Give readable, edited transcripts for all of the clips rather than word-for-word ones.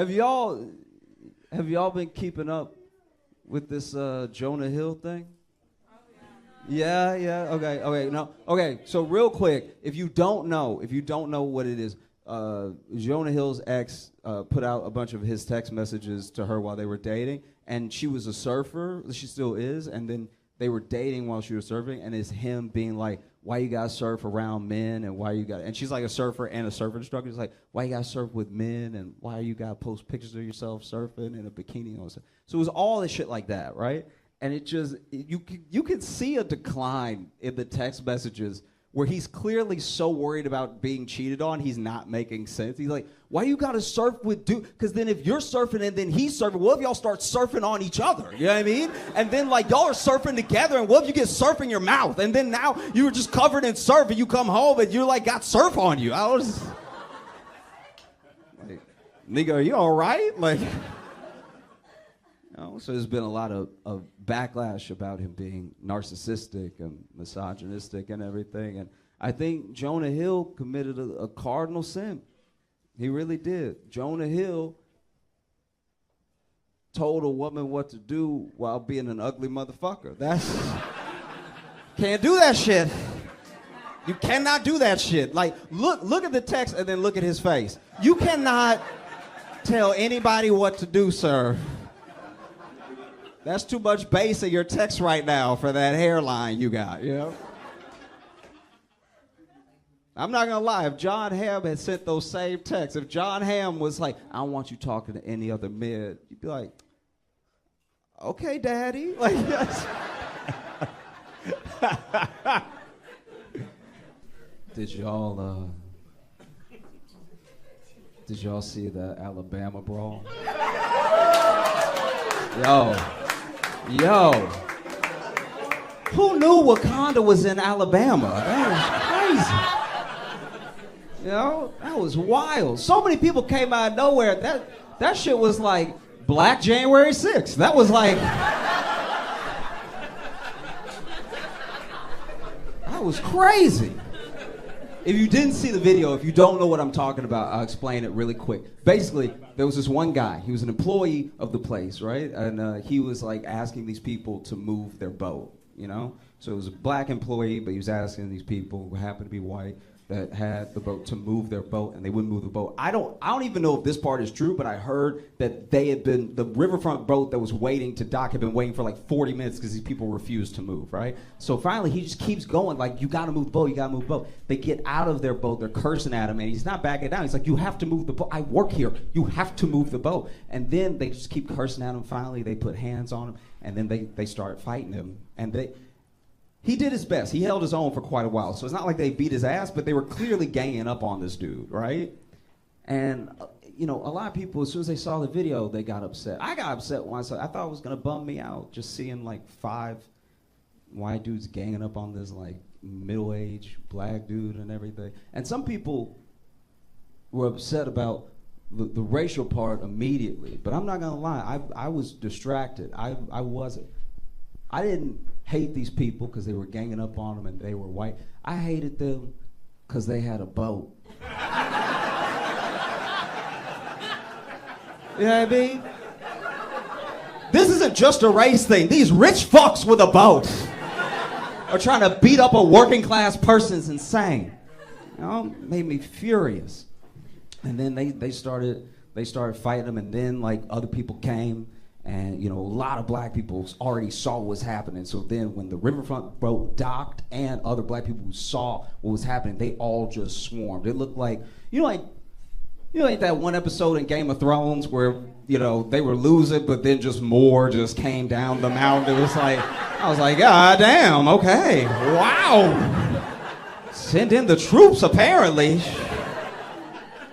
Have y'all been keeping up with this Jonah Hill thing? Yeah. Okay. No. Okay. So real quick, if you don't know what it is, Jonah Hill's ex put out a bunch of his text messages to her while they were dating, and she was a surfer. She still is, and then they were dating while she was surfing, and it's him being like, "Why you gotta surf around men, and why you got?" And she's like a surfer and a surf instructor. It's like, "Why you gotta surf with men, and why you gotta post pictures of yourself surfing in a bikini?" And all that. So it was all this shit like that, right? And you could see a decline in the text messages where he's clearly so worried about being cheated on, he's not making sense. He's like, why you gotta surf with dude? Because then if you're surfing and then he's surfing, what if y'all start surfing on each other? You know what I mean? And then like y'all are surfing together, and what if you get surf in your mouth? And then now you were just covered in surf, and you come home and you like got surf on you. I was like, nigga, are you all right? Like, so there's been a lot of backlash about him being narcissistic and misogynistic and everything. And I think Jonah Hill committed a cardinal sin. He really did. Jonah Hill told a woman what to do while being an ugly motherfucker. Can't do that shit. You cannot do that shit. Like, look at the text and then look at his face. You cannot tell anybody what to do, sir. That's too much bass in your text right now for that hairline you got, you know? I'm not gonna lie, if John Hamm had sent those same texts, if John Hamm was like, I don't want you talking to any other men, you'd be like, okay, daddy. Like, yes. Did y'all see the Alabama brawl? Yo, who knew Wakanda was in Alabama? That was crazy. You know, that was wild. So many people came out of nowhere. That shit was like Black January 6th. That was like, that was crazy. If you didn't see the video, if you don't know what I'm talking about, I'll explain it really quick. Basically, there was this one guy. He was an employee of the place, right? And he was like asking these people to move their boat, you know? So it was a black employee, but he was asking these people who happened to be white that had the boat to move their boat, and they wouldn't move the boat. I don't even know if this part is true, but I heard that the riverfront boat that was waiting to dock had been waiting for like 40 minutes because these people refused to move, right? So finally, he just keeps going, like, you gotta move the boat, you gotta move the boat. They get out of their boat, they're cursing at him, and he's not backing down. He's like, you have to move the boat. I work here. You have to move the boat. And then they just keep cursing at him. Finally, they put hands on him, and then they start fighting him. And he did his best. He held his own for quite a while. So it's not like they beat his ass, but they were clearly ganging up on this dude, right? And, you know, a lot of people, as soon as they saw the video, they got upset. I got upset once. I thought it was going to bum me out just seeing like 5 white dudes ganging up on this like middle-aged black dude and everything. And some people were upset about the racial part immediately. But I'm not going to lie. I was distracted. I wasn't. I didn't hate these people because they were ganging up on them and they were white. I hated them because they had a boat. You know what I mean? This isn't just a race thing. These rich fucks with a boat are trying to beat up a working class person. Is insane. You know, made me furious. And then they started fighting them, and then like other people came. And, you know, a lot of black people already saw what was happening. So then when the riverfront boat docked and other black people who saw what was happening, they all just swarmed. It looked like, like that one episode in Game of Thrones where, you know, they were losing, but then just more just came down the mountain. It was like, I was like, God damn, okay, wow. Send in the troops, apparently.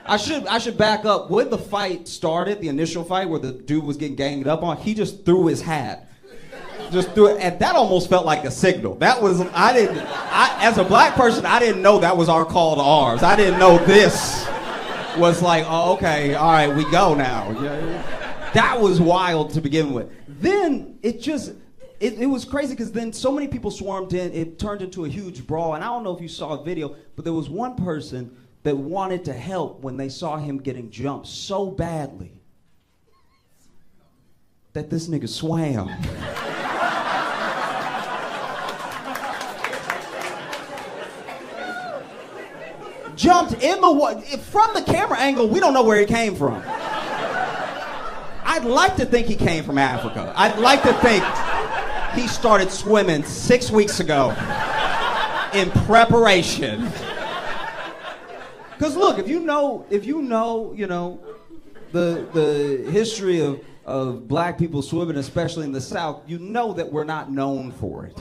I should back up. When the fight started, the initial fight where the dude was getting ganged up on, he just threw his hat. Just threw it, and that almost felt like a signal. That was, as a black person, I didn't know that was our call to arms. I didn't know this was like, oh, okay, all right, we go now. That was wild to begin with. Then it was crazy because then so many people swarmed in, it turned into a huge brawl, and I don't know if you saw a video, but there was one person that wanted to help when they saw him getting jumped so badly. that this nigga swam. Jumped in the water. From the camera angle, we don't know where he came from. I'd like to think he came from Africa. I'd like to think he started swimming 6 weeks ago in preparation. Because look, if you know, the history of black people swimming, especially in the South, you know that we're not known for it.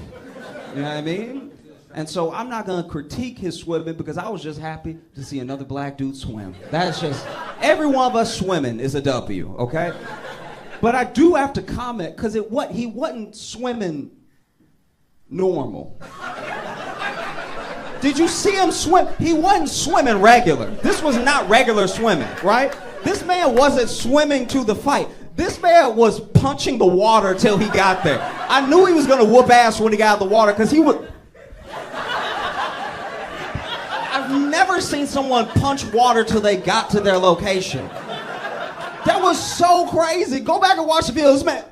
You know what I mean? And so I'm not gonna critique his swimming because I was just happy to see another black dude swim. That's just, every one of us swimming is a W, okay? But I do have to comment because he wasn't swimming normal. Did you see him swim? He wasn't swimming regular. This was not regular swimming, right? This man wasn't swimming to the fight. This man was punching the water till he got there. I knew he was gonna whoop ass when he got out of the water because he would. I've never seen someone punch water till they got to their location. That was so crazy. Go back and watch the video. This man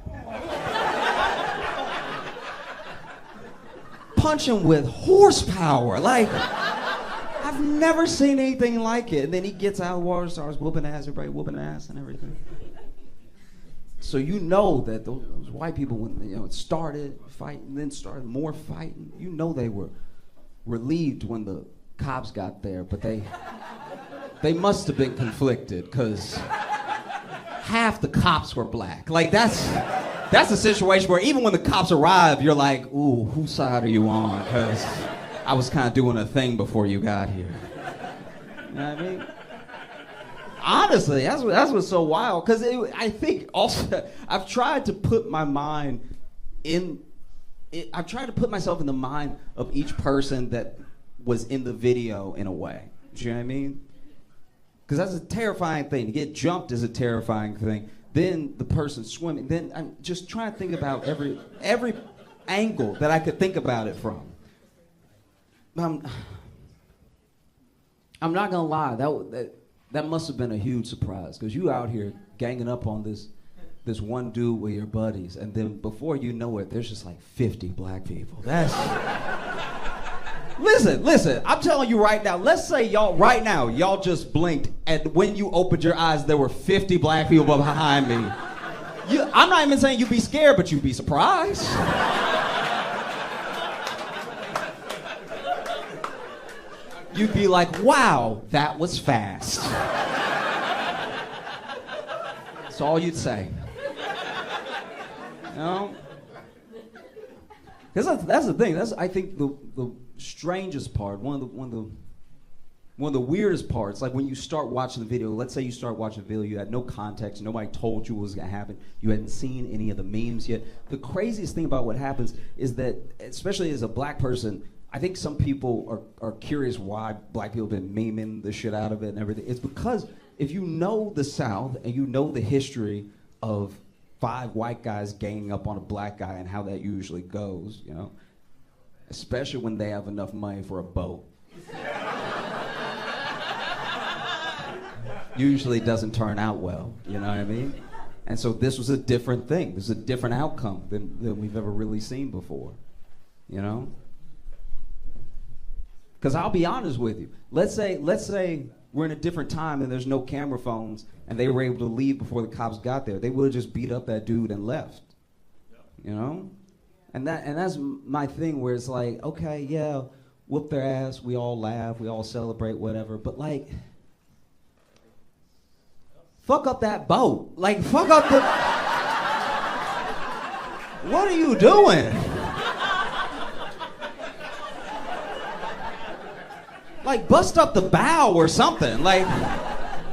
punching with horsepower. Like, I've never seen anything like it. And then he gets out of the water, starts whooping ass, everybody whooping ass and everything. So you know that those white people, when it started fighting, then started more fighting, you know they were relieved when the cops got there, but they must have been conflicted because half the cops were black. Like that's a situation where even when the cops arrive, you're like, ooh, whose side are you on? Because I was kind of doing a thing before you got here. You know what I mean? Honestly, that's what's so wild. Because I think also, I've tried to put my mind I've tried to put myself in the mind of each person that was in the video in a way. Do you know what I mean? Because that's a terrifying thing. To get jumped is a terrifying thing. Then the person swimming. Then I'm just trying to think about every angle that I could think about it from. I'm not gonna lie. That must have been a huge surprise because you out here ganging up on this one dude with your buddies, and then before you know it, there's just like 50 black people. That's. Listen, I'm telling you right now, let's say y'all just blinked, and when you opened your eyes, there were 50 black people behind me. I'm not even saying you'd be scared, but you'd be surprised. You'd be like, wow, that was fast. That's all you'd say. You know? Because that's the thing. That's, I think, the strangest part, one of the weirdest parts, like when you start watching the video, let's say you start watching the video, you had no context, nobody told you what was gonna happen, you hadn't seen any of the memes yet. The craziest thing about what happens is that, especially as a black person, I think some people are curious why black people have been memeing the shit out of it and everything. It's because if you know the South and you know the history of 5 white guys ganging up on a black guy and how that usually goes, you know, especially when they have enough money for a boat. Usually doesn't turn out well, you know what I mean? And so this was a different thing. This is a different outcome than we've ever really seen before, you know? Because I'll be honest with you. Let's say we're in a different time and there's no camera phones and they were able to leave before the cops got there. They would have just beat up that dude and left, you know? And that's my thing where it's like, okay, yeah, whoop their ass, we all laugh, we all celebrate, whatever, but like, fuck up that boat. Like, fuck up the... What are you doing? Like, bust up the bow or something. Like,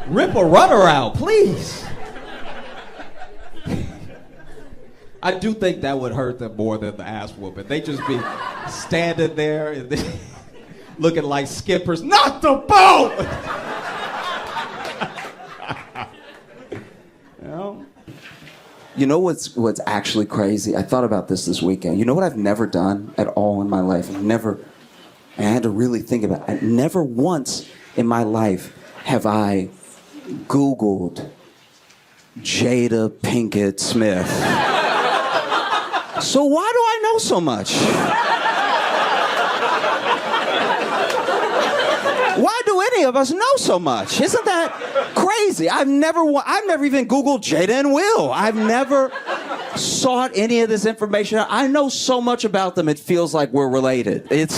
rip a rudder out, please. I do think that would hurt them more than the ass whooping. They just be standing there and looking like skippers. Not the boat! You know what's actually crazy? I thought about this weekend. You know what I've never done at all in my life? And I had to really think about it. Never once in my life have I Googled Jada Pinkett Smith. So why do I know so much? Why do any of us know so much? Isn't that crazy? I've never even Googled Jada and Will. I've never sought any of this information. I know so much about them, it feels like we're related. It's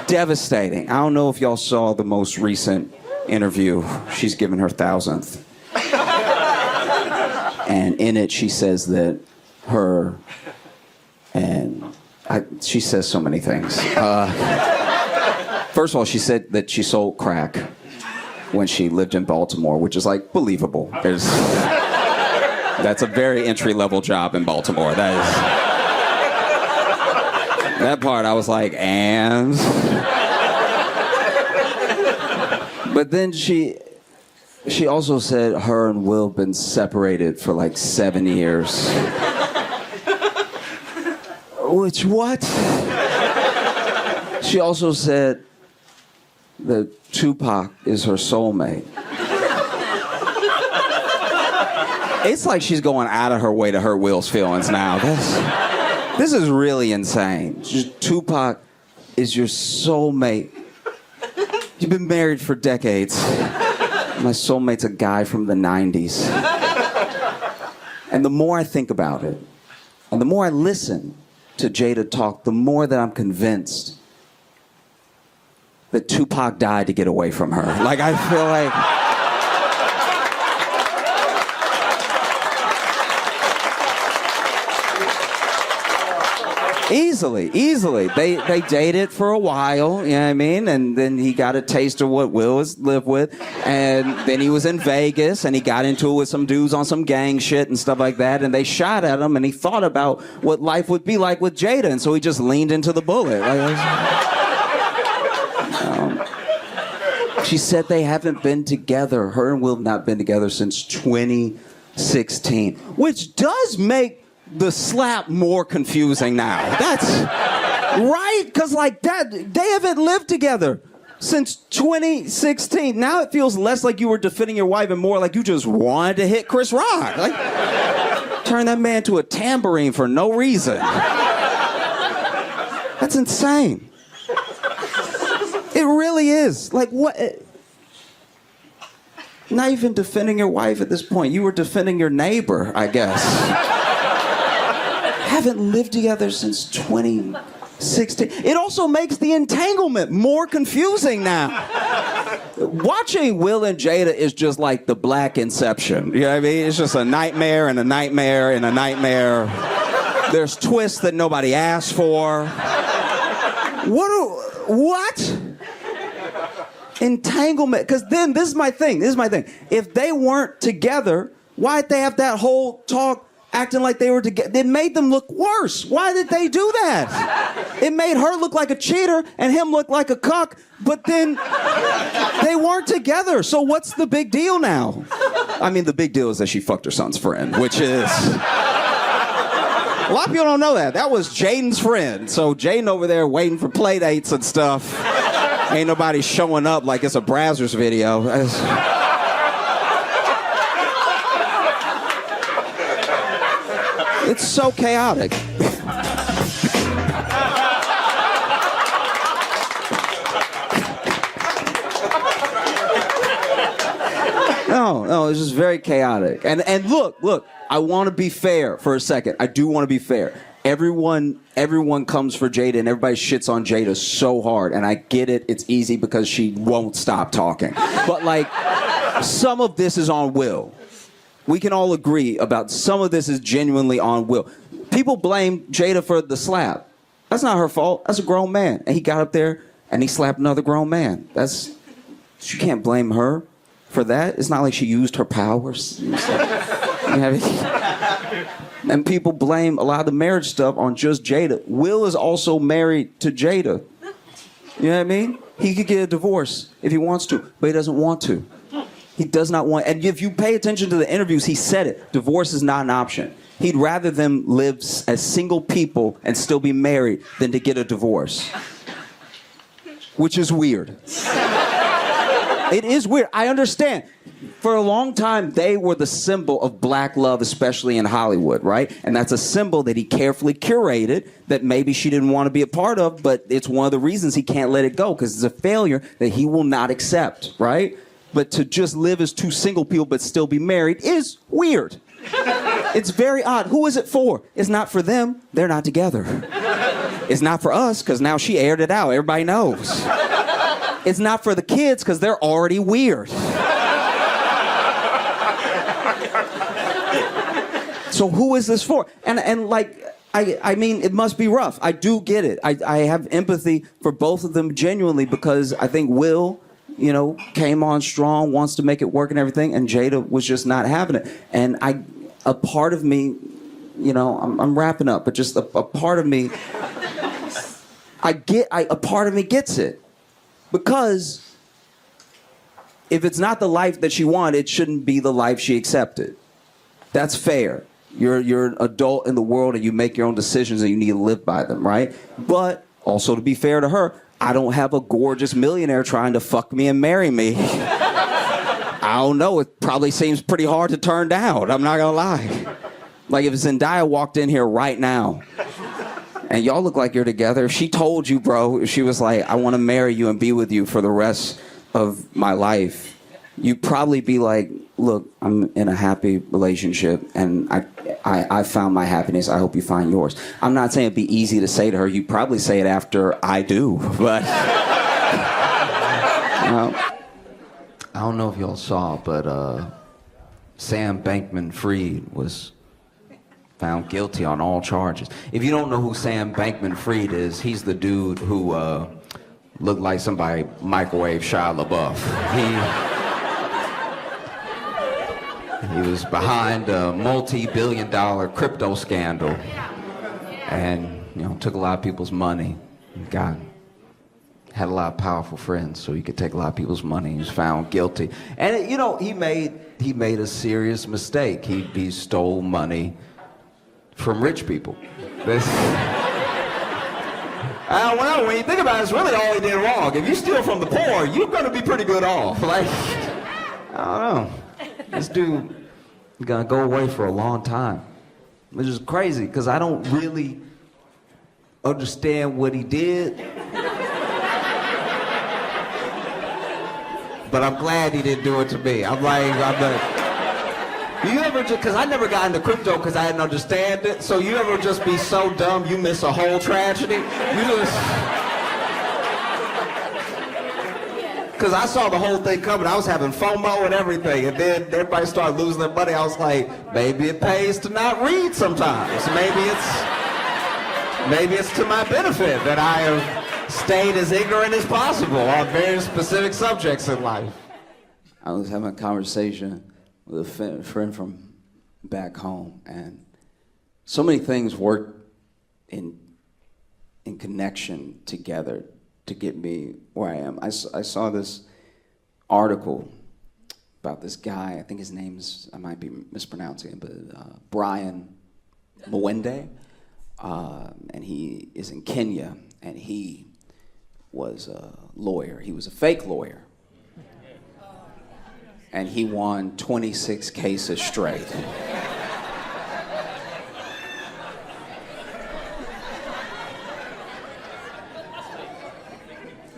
devastating. I don't know if y'all saw the most recent interview. She's given her 1,000th. And in it, she says that she says so many things. First of all, she said that she sold crack when she lived in Baltimore, which is like believable. That's a very entry-level job in Baltimore. That part I was like, and? But then she also said her and Will have been separated for like 7 years. Which, what? She also said that Tupac is her soulmate. It's like she's going out of her way to hurt Will's feelings now. This is really insane. Tupac is your soulmate. You've been married for decades. My soulmate's a guy from the 90s. And the more I think about it, and the more I listen to Jada talk, the more that I'm convinced that Tupac died to get away from her. Like, I feel like... Easily. They dated for a while, you know what I mean? And then he got a taste of what Will has lived with. And then he was in Vegas, and he got into it with some dudes on some gang shit and stuff like that. And they shot at him, and he thought about what life would be like with Jada. And so he just leaned into the bullet. She said they haven't been together. Her and Will have not been together since 2016. Which does make the slap more confusing now. That's right, because like that, they haven't lived together since 2016. Now it feels less like you were defending your wife and more like you just wanted to hit Chris Rock. Like, turn that man to a tambourine for no reason. That's insane. It really is. Like, what? Not even defending your wife at this point. You were defending your neighbor, I guess. Haven't lived together since 2016. It also makes the entanglement more confusing now. Watching Will and Jada is just like the Black Inception. You know what I mean? It's just a nightmare and a nightmare and a nightmare. There's twists that nobody asked for. What? Entanglement. Because then, this is my thing. If they weren't together, why'd they have that whole talk acting like they were together? It made them look worse. Why did they do that? It made her look like a cheater and him look like a cuck, but then they weren't together. So what's the big deal now? I mean, the big deal is that she fucked her son's friend, which is... A lot of people don't know that. That was Jaden's friend. So Jaden over there waiting for play dates and stuff. Ain't nobody showing up like it's a Brazzers video. It's so chaotic. No, it's just very chaotic. And look, I want to be fair for a second. I do want to be fair. Everyone comes for Jada and everybody shits on Jada so hard. And I get it. It's easy because she won't stop talking. But like, some of this is on Will. We can all agree about some of this is genuinely on Will. People blame Jada for the slap. That's not her fault. That's a grown man. And he got up there and he slapped another grown man. You can't blame her for that. It's not like she used her powers. And people blame a lot of the marriage stuff on just Jada. Will is also married to Jada. You know what I mean? He could get a divorce if he wants to, but he doesn't want to. He does not want, and if you pay attention to the interviews, he said it. Divorce is not an option. He'd rather them live as single people and still be married than to get a divorce. Which is weird. It is weird. I understand. For a long time, they were the symbol of black love, especially in Hollywood, right? And that's a symbol that he carefully curated that maybe she didn't want to be a part of, but it's one of the reasons he can't let it go, because it's a failure that he will not accept, right? But to just live as two single people but still be married is weird. It's very odd. Who is it for? It's not for them. They're not together. It's not for us, because now she aired it out. Everybody knows. It's not for the kids, because they're already weird. So who is this for? And like, I mean, it must be rough. I do get it. I have empathy for both of them genuinely, because I think Will, you know, came on strong, wants to make it work and everything, and Jada was just not having it. And a part of me, you know, I'm wrapping up, but just a part of me, a part of me gets it. Because if it's not the life that she wanted, it shouldn't be the life she accepted. That's fair. You're an adult in the world and you make your own decisions and you need to live by them, right? But also, to be fair to her, I don't have a gorgeous millionaire trying to fuck me and marry me. I don't know. It probably seems pretty hard to turn down. I'm not gonna lie. Like if Zendaya walked in here right now and y'all look like you're together, if she told you, bro, if she was like, I want to marry you and be with you for the rest of my life, you'd probably be like, look, I'm in a happy relationship and I found my happiness. I hope you find yours. I'm not saying it'd be easy to say to her. You'd probably say it after I do, but I don't know if y'all saw, but Sam Bankman-Fried was found guilty on all charges. If you don't know who Sam Bankman-Fried is, he's the dude who looked like somebody microwave Shia LaBeouf. He was behind a multi-billion-dollar crypto scandal, and you know, took a lot of people's money. Had a lot of powerful friends, so he could take a lot of people's money. He was found guilty, and you know, he made a serious mistake. He stole money from rich people. Well, when you think about it, it's really all he did wrong. If you steal from the poor, you're gonna be pretty good off. Like, I don't know. This dude is gonna go away for a long time, which is crazy because I don't really understand what he did. But I'm glad he didn't do it to me. I'm like, you ever just, because I never got into crypto because I didn't understand it, so you ever just be so dumb you miss a whole tragedy? You just, because I saw the whole thing coming. I was having FOMO and everything, and then everybody started losing their money. I was like, maybe it pays to not read sometimes. Maybe it's to my benefit that I have stayed as ignorant as possible on very specific subjects in life. I was having a conversation with a friend from back home, and so many things work in connection together to get me where I am. I saw this article about this guy. I think his name's, I might be mispronouncing it, but Brian Mwende, and he is in Kenya, and he was a lawyer. He was a fake lawyer. And he won 26 cases straight.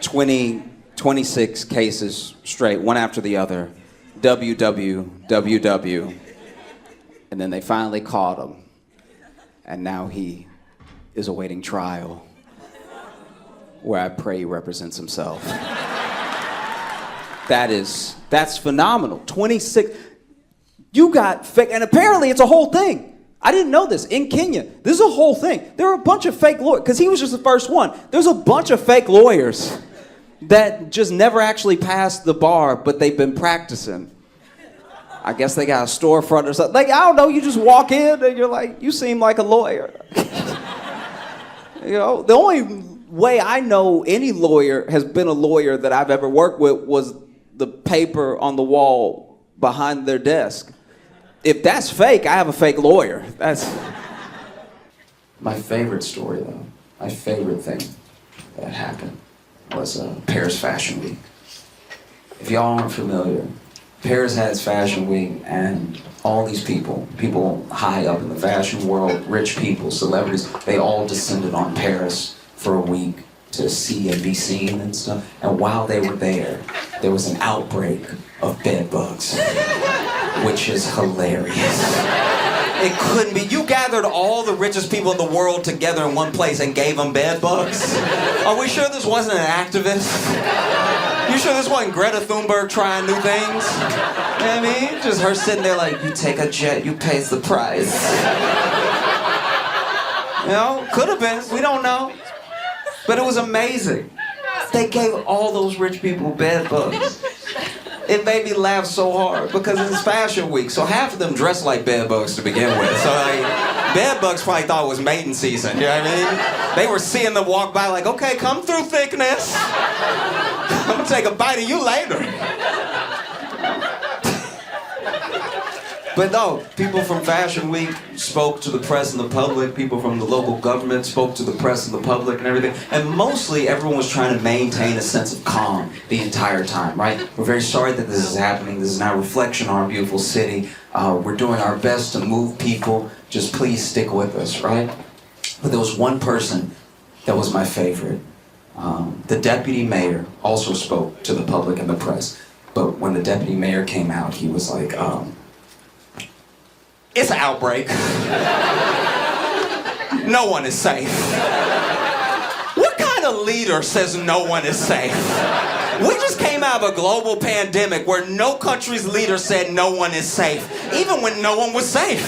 26 cases straight, one after the other. WWWW. And then they finally caught him. And now he is awaiting trial, where I pray he represents himself. That's phenomenal. 26. You got fake, and apparently it's a whole thing. I didn't know this. In Kenya, this is a whole thing. There are a bunch of fake lawyers, because he was just the first one. There's a bunch of fake lawyers that just never actually passed the bar, but they've been practicing. I guess they got a storefront or something. Like, I don't know, you just walk in and you're like, you seem like a lawyer. You know, the only way I know any lawyer has been a lawyer that I've ever worked with was the paper on the wall behind their desk. If that's fake, I have a fake lawyer. That's my favorite story, though. My favorite thing that happened was Paris Fashion Week. If y'all aren't familiar, Paris has Fashion Week, and all these people high up in the fashion world, rich people, celebrities, they all descended on Paris for a week to see and be seen and stuff. And while they were there was an outbreak of bed bugs, which is hilarious. It couldn't be. You gathered all the richest people in the world together in one place and gave them bed bugs? Are we sure this wasn't an activist? You sure this wasn't Greta Thunberg trying new things? You know what I mean? Just her sitting there like, you take a jet, you pays the price. You know, could have been, we don't know. But it was amazing. They gave all those rich people bed bugs. It made me laugh so hard because it's Fashion Week, so half of them dress like bed bugs to begin with. So like, bed bugs probably thought it was mating season, you know what I mean? They were seeing them walk by like, okay, come through, thickness. I'm gonna take a bite of you later. But no, people from Fashion Week spoke to the press and the public. People from the local government spoke to the press and the public and everything. And mostly everyone was trying to maintain a sense of calm the entire time, right? We're very sorry that this is happening. This is not a reflection on our beautiful city. We're doing our best to move people. Just please stick with us, right? But there was one person that was my favorite. The deputy mayor also spoke to the public and the press. But when the deputy mayor came out, he was like, it's an outbreak. No one is safe. What kind of leader says no one is safe? We just came out of a global pandemic where no country's leader said no one is safe, even when no one was safe.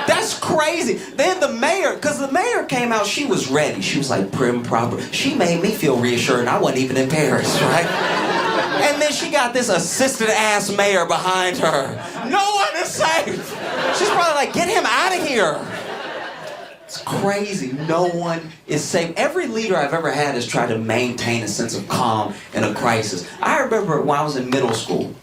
That's crazy. Then the mayor, because the mayor came out, she was ready. She was like prim, proper. She made me feel reassured, and I wasn't even in Paris, right? And then she got this assistant-ass mayor behind her. No one is safe. She's probably like, get him out of here. It's crazy. No one is safe. Every leader I've ever had has tried to maintain a sense of calm in a crisis. I remember when I was in middle school,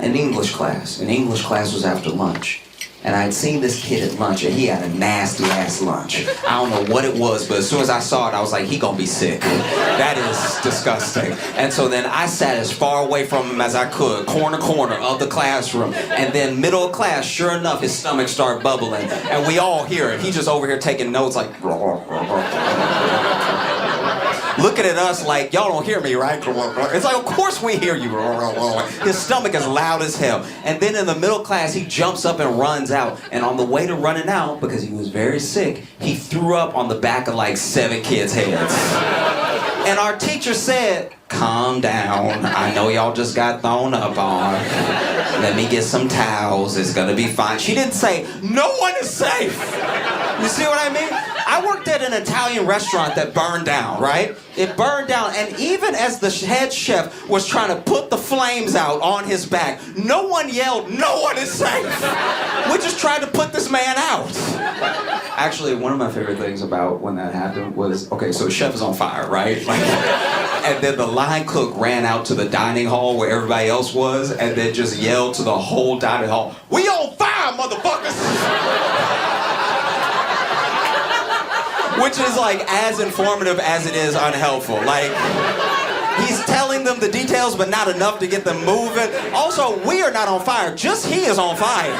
in English class. And English class was after lunch. And I'd seen this kid at lunch, and he had a nasty-ass lunch. I don't know what it was, but as soon as I saw it, I was like, he gonna be sick. That is disgusting. And so then I sat as far away from him as I could, corner of the classroom. And then middle of class, sure enough, his stomach started bubbling. And we all hear it. He just over here taking notes like... looking at us like, y'all don't hear me, right? It's like, of course we hear you. His stomach is loud as hell. And then in the middle class, he jumps up and runs out. And on the way to running out, because he was very sick, he threw up on the back of like 7 kids' heads. And our teacher said, calm down. I know y'all just got thrown up on. Let me get some towels. It's gonna be fine. She didn't say, no one is safe. You see what I mean? I worked at an Italian restaurant that burned down, right? It burned down, and even as the head chef was trying to put the flames out on his back, no one yelled, no one is safe. We just tried to put this man out. Actually, one of my favorite things about when that happened was, okay, so the chef is on fire, right? Like, and then the line cook ran out to the dining hall where everybody else was, and then just yelled to the whole dining hall, we on fire, motherfuckers! Which is like as informative as it is unhelpful. Like, he's telling them the details, but not enough to get them moving. Also, we are not on fire, just he is on fire.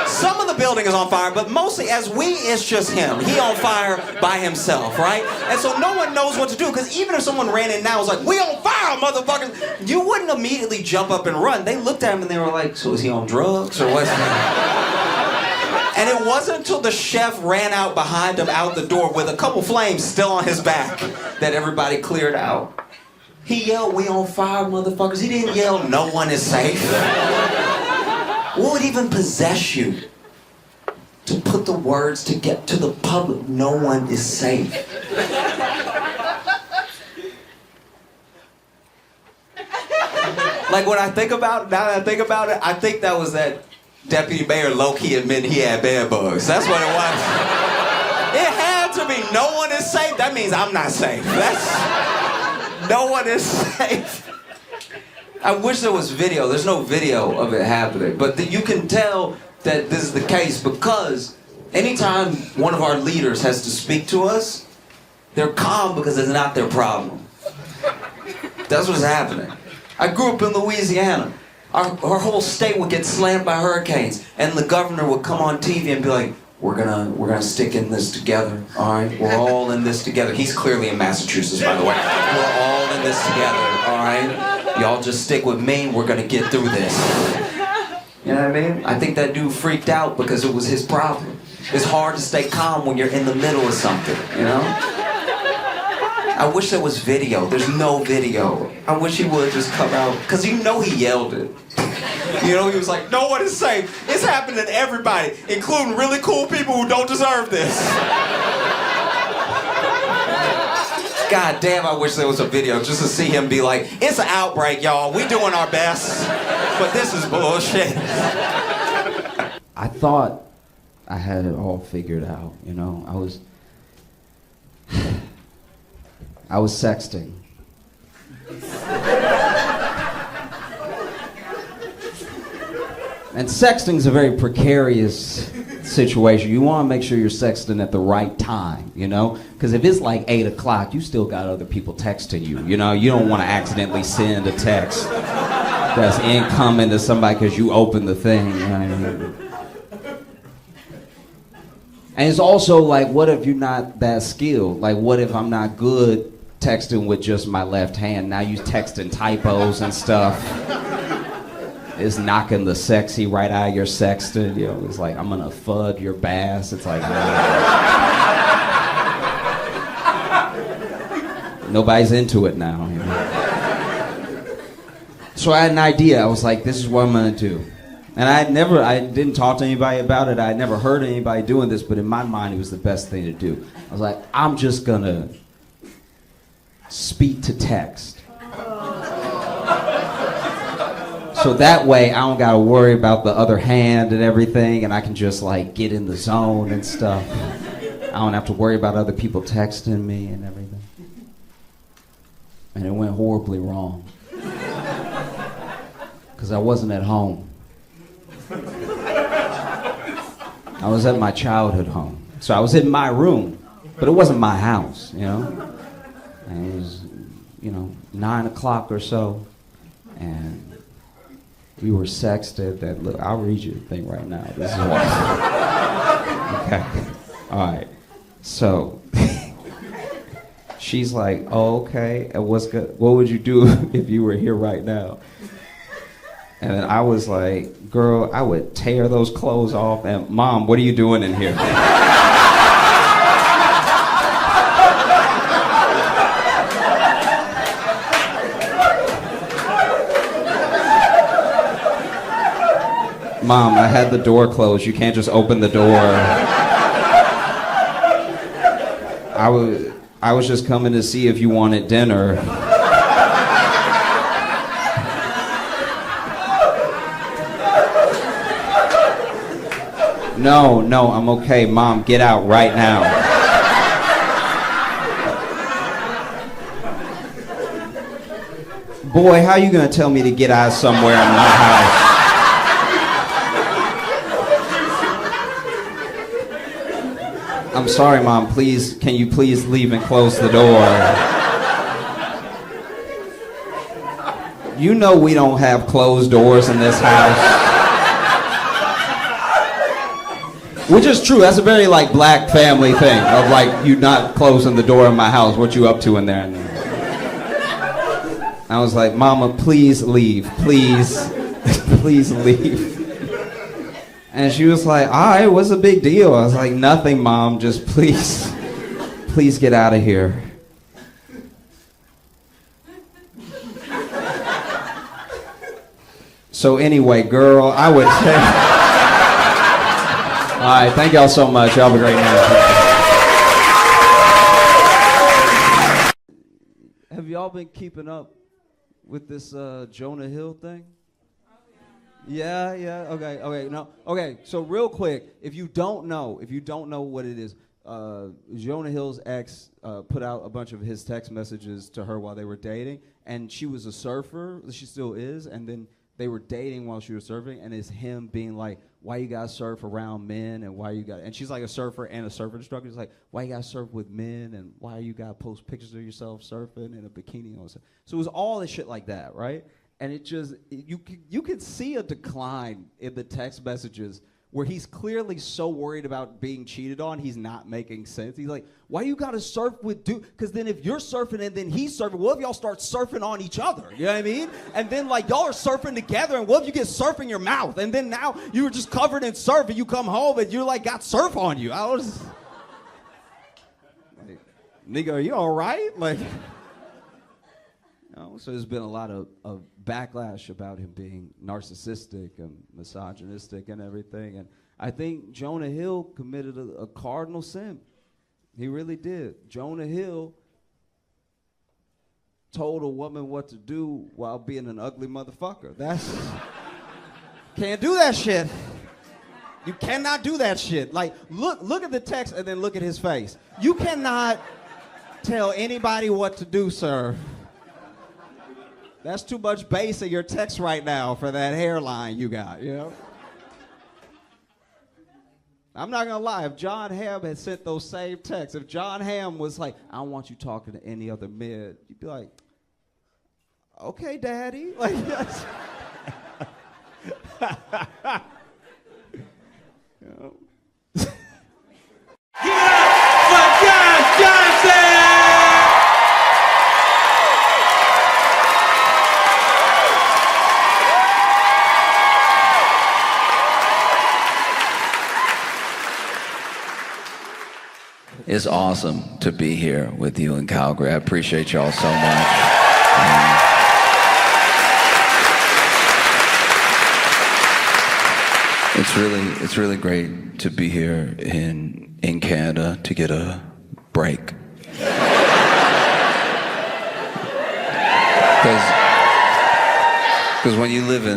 Some of the building is on fire, but mostly as we, it's just him. He on fire by himself, right? And so no one knows what to do, because even if someone ran in now and was like, we on fire, motherfuckers, you wouldn't immediately jump up and run. They looked at him and they were like, so is he on drugs or what's And it wasn't until the chef ran out behind him out the door with a couple flames still on his back that everybody cleared out. He yelled, we on fire, motherfuckers. He didn't yell, no one is safe. What would even possess you to put the words to get to the public, no one is safe? Like, when I think about it, now that I think about it, I think that was that deputy mayor low-key admitting he had bed bugs. That's what it was. It had to be no one is safe. That means I'm not safe. That's no one is safe. I wish there was video. There's no video of it happening. But you can tell that this is the case because anytime one of our leaders has to speak to us, they're calm because it's not their problem. That's what's happening. I grew up in Louisiana. Our whole state would get slammed by hurricanes, and the governor would come on TV and be like, we're gonna stick in this together, all right? We're all in this together. He's clearly in Massachusetts, by the way. We're all in this together, all right? Y'all just stick with me, we're gonna get through this. You know what I mean? I think that dude freaked out because it was his problem. It's hard to stay calm when you're in the middle of something, you know? I wish there was video. There's no video. I wish he would just come out, because you know he yelled it. You know, he was like, no one is safe. It's happening to everybody, including really cool people who don't deserve this. God damn, I wish there was a video just to see him be like, it's an outbreak, y'all. We doing our best, but this is bullshit. I thought I had it all figured out, you know. I was sexting. And sexting's a very precarious situation. You want to make sure you're sexting at the right time, you know? Because if it's like 8 o'clock, you still got other people texting you, you know? You don't want to accidentally send a text that's incoming to somebody because you opened the thing. You know what I mean? And it's also like, what if you're not that skilled? Like, what if I'm not good texting with just my left hand? Now you texting typos and stuff. It's knocking the sexy right out of your sexting. You know, it's like, I'm gonna fud your bass. It's like, nobody's into it now. You know? So I had an idea. I was like, this is what I'm gonna do. And I didn't talk to anybody about it. I had never heard of anybody doing this, but in my mind, it was the best thing to do. I was like, I'm just gonna speak to text. So that way, I don't gotta worry about the other hand and everything, and I can just like get in the zone and stuff. I don't have to worry about other people texting me and everything. And it went horribly wrong. Because I wasn't at home. I was at my childhood home. So I was in my room, but it wasn't my house, you know? And it was, 9 o'clock or so, and we were sexted. That look, I'll read you the thing right now. This is what. Okay. All right. So she's like, "Oh, okay. And what's good? What would you do if you were here right now?" And then I was like, "Girl, I would tear those clothes off." And Mom, what are you doing in here? Mom, I had the door closed. You can't just open the door. I was just coming to see if you wanted dinner. No, I'm okay. Mom, get out right now. Boy, how you gonna tell me to get out somewhere in my house? I'm sorry, Mom, please, can you please leave and close the door? You know we don't have closed doors in this house. Which is true, that's a very like black family thing of like you not closing the door in my house. What you up to in there? I was like, Mama, please leave, please, please leave. And she was like, all right, what's the big deal? I was like, nothing, Mom, just please get out of here. So anyway, girl, I would say... All right, thank y'all so much. Y'all have a great night. Have y'all been keeping up with this Jonah Hill thing? Yeah, okay. So real quick, if you don't know what it is, Jonah Hill's ex put out a bunch of his text messages to her while they were dating, and she was a surfer. She still is, and then they were dating while she was surfing, and it's him being like, "Why you gotta surf around men, and why you got?" And she's like a surfer and a surfer instructor. He's like, "Why you gotta surf with men, and why you gotta post pictures of yourself surfing in a bikini?" So it was all this shit like that, right? And you could see a decline in the text messages where he's clearly so worried about being cheated on, he's not making sense. He's like, why you gotta surf with dude? Because then if you're surfing and then he's surfing, what if y'all start surfing on each other? You know what I mean? And then like y'all are surfing together, and what if you get surf in your mouth? And then now you were just covered in surf, and you come home and you're like got surf on you. I was like, nigga, are you all right? Like, so there's been a lot of backlash about him being narcissistic and misogynistic and everything. And I think Jonah Hill committed a cardinal sin. He really did. Jonah Hill told a woman what to do while being an ugly motherfucker. Can't do that shit. You cannot do that shit. Like, look at the text and then look at his face. You cannot tell anybody what to do, sir. That's too much bass in your text right now for that hairline you got, you know? I'm not gonna lie, if John Hamm had sent those same texts, if John Hamm was like, I don't want you talking to any other men, you'd be like, okay, daddy. Like, yes. You know? Give it up for Josh Johnson! It's awesome to be here with you in Calgary. I appreciate y'all so much. It's really great to be here in Canada to get a break. Because when you live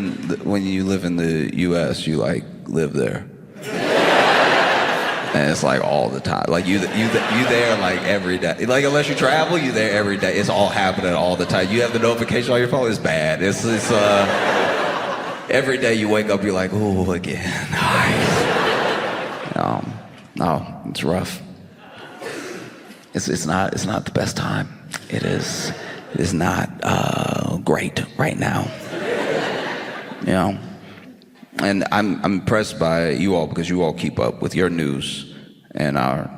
in the U.S., you like live there. And it's like all the time. Like you there like every day. Like unless you travel, you there every day. It's all happening all the time. You have the notification on your phone. It's bad. It's every day you wake up, you're like, oh, again. No, it's rough. It's not the best time. It is not great right now. You know. And I'm impressed by you all because you all keep up with your news and our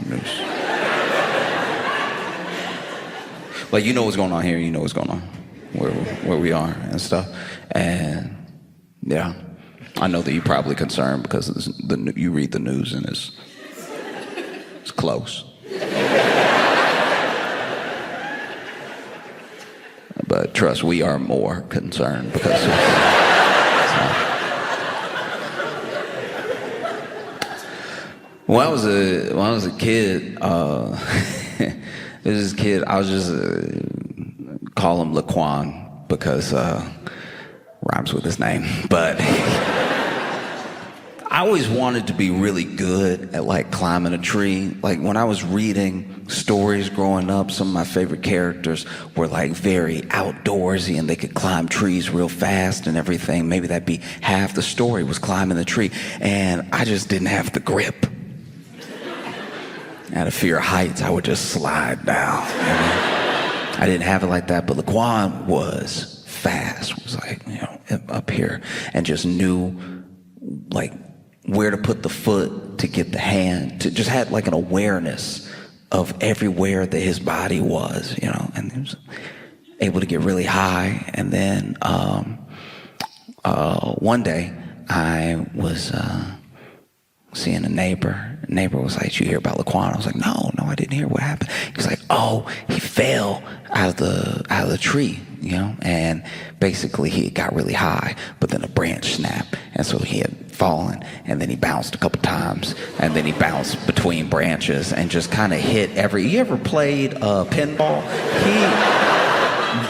news. Like, you know what's going on here, you know what's going on where we are and stuff. And yeah, I know that you're probably concerned because you read the news and it's close. But trust, we are more concerned because When I was a kid, this kid, I was just call him Laquan because rhymes with his name. But I always wanted to be really good at like climbing a tree. Like when I was reading stories growing up, some of my favorite characters were like very outdoorsy and they could climb trees real fast and everything. Maybe that'd be half the story was climbing the tree. And I just didn't have the grip. Out of fear of heights, I would just slide down. You know? I didn't have it like that, but Laquan was fast. Was like, you know, up here, and just knew like where to put the foot to get the hand. To just had like an awareness of everywhere that his body was, you know, and he was able to get really high. And then one day I was seeing a neighbor. The neighbor was like, "Did you hear about Laquan?" I was like, no, I didn't hear what happened. He was like, "Oh, he fell out of the tree, you know, and basically he got really high, but then a branch snapped, and so he had fallen, and then he bounced a couple times, and then he bounced between branches and just kind of hit You ever played pinball? He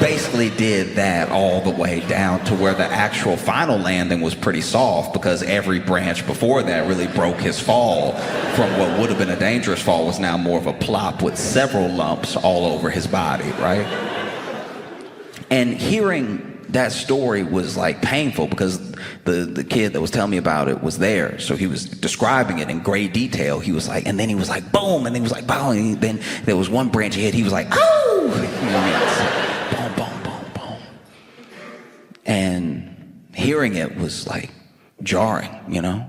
basically did that all the way down to where the actual final landing was pretty soft because every branch before that really broke his fall from what would have been a dangerous fall was now more of a plop with several lumps all over his body, right? And hearing that story was like painful because the kid that was telling me about it was there. So he was describing it in great detail. He was like, and then he was like, boom, and then he was like, boom, and then there was one branch he hit, he was like, oh! You know what I mean? hearing it was like jarring, you know?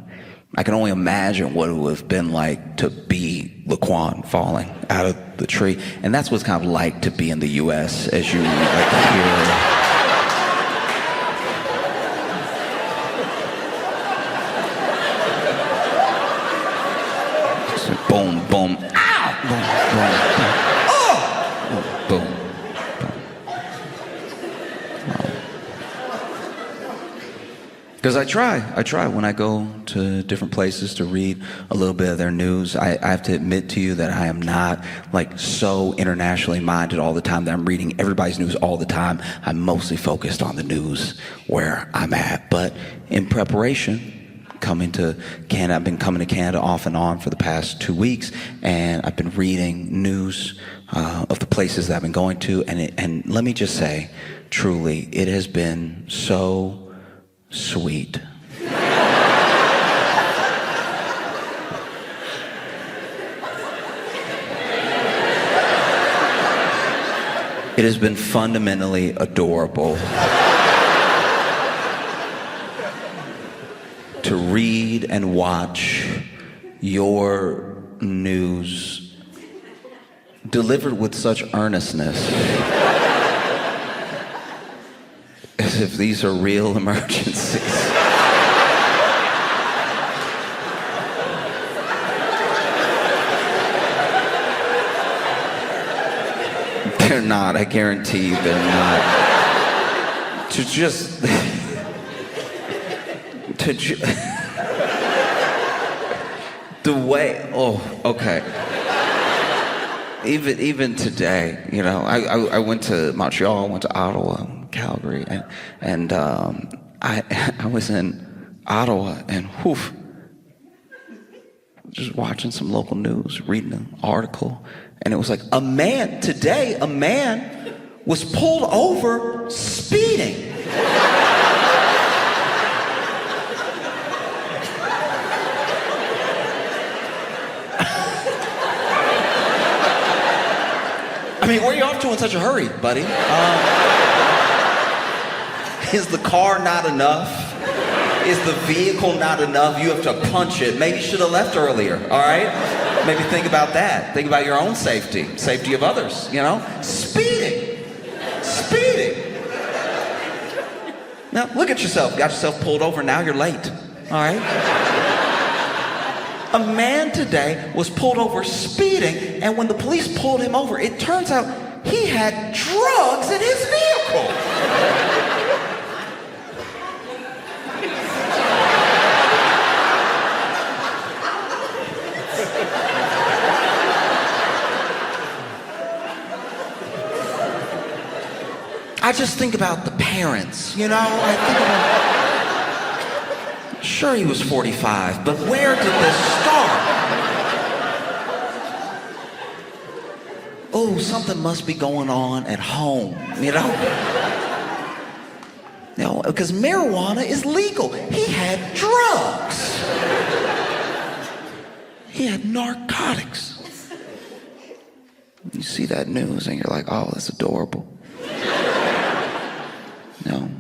I can only imagine what it would have been like to be Laquan falling out of the tree. And that's what it's kind of like to be in the US as you like hear. Boom, boom, ow! Boom, boom, boom. Oh! Boom, because I try when I go to different places to read a little bit of their news. I have to admit to you that I am not like so internationally minded all the time that I'm reading everybody's news all the time. I'm mostly focused on the news where I'm at. But in preparation, coming to Canada, I've been coming to Canada off and on for the past 2 weeks, and I've been reading news of the places that I've been going to, and let me just say, truly, it has been so sweet. It has been fundamentally adorable to read and watch your news delivered with such earnestness, as if these are real emergencies. They're not, I guarantee they're not. To just... the way, oh, okay. Even today, you know, I went to Montreal, I went to Ottawa, Calgary, and I was in Ottawa, and whew, just watching some local news, reading an article, and it was like a man was pulled over speeding. I mean, where are you off to in such a hurry, buddy? Is the car not enough? Is the vehicle not enough? You have to punch it. Maybe you should have left earlier, all right? Maybe think about that. Think about your own safety of others, you know? Speeding. Now, look at yourself. Got yourself pulled over, now you're late, all right? A man today was pulled over speeding, and when the police pulled him over, it turns out he had drugs in his vehicle. I just think about the parents, you know? I think about... Sure, he was 45, but where did this start? Oh, something must be going on at home, you know? You know, because marijuana is legal. He had drugs. He had narcotics. You see that news and you're like, oh, that's adorable. No.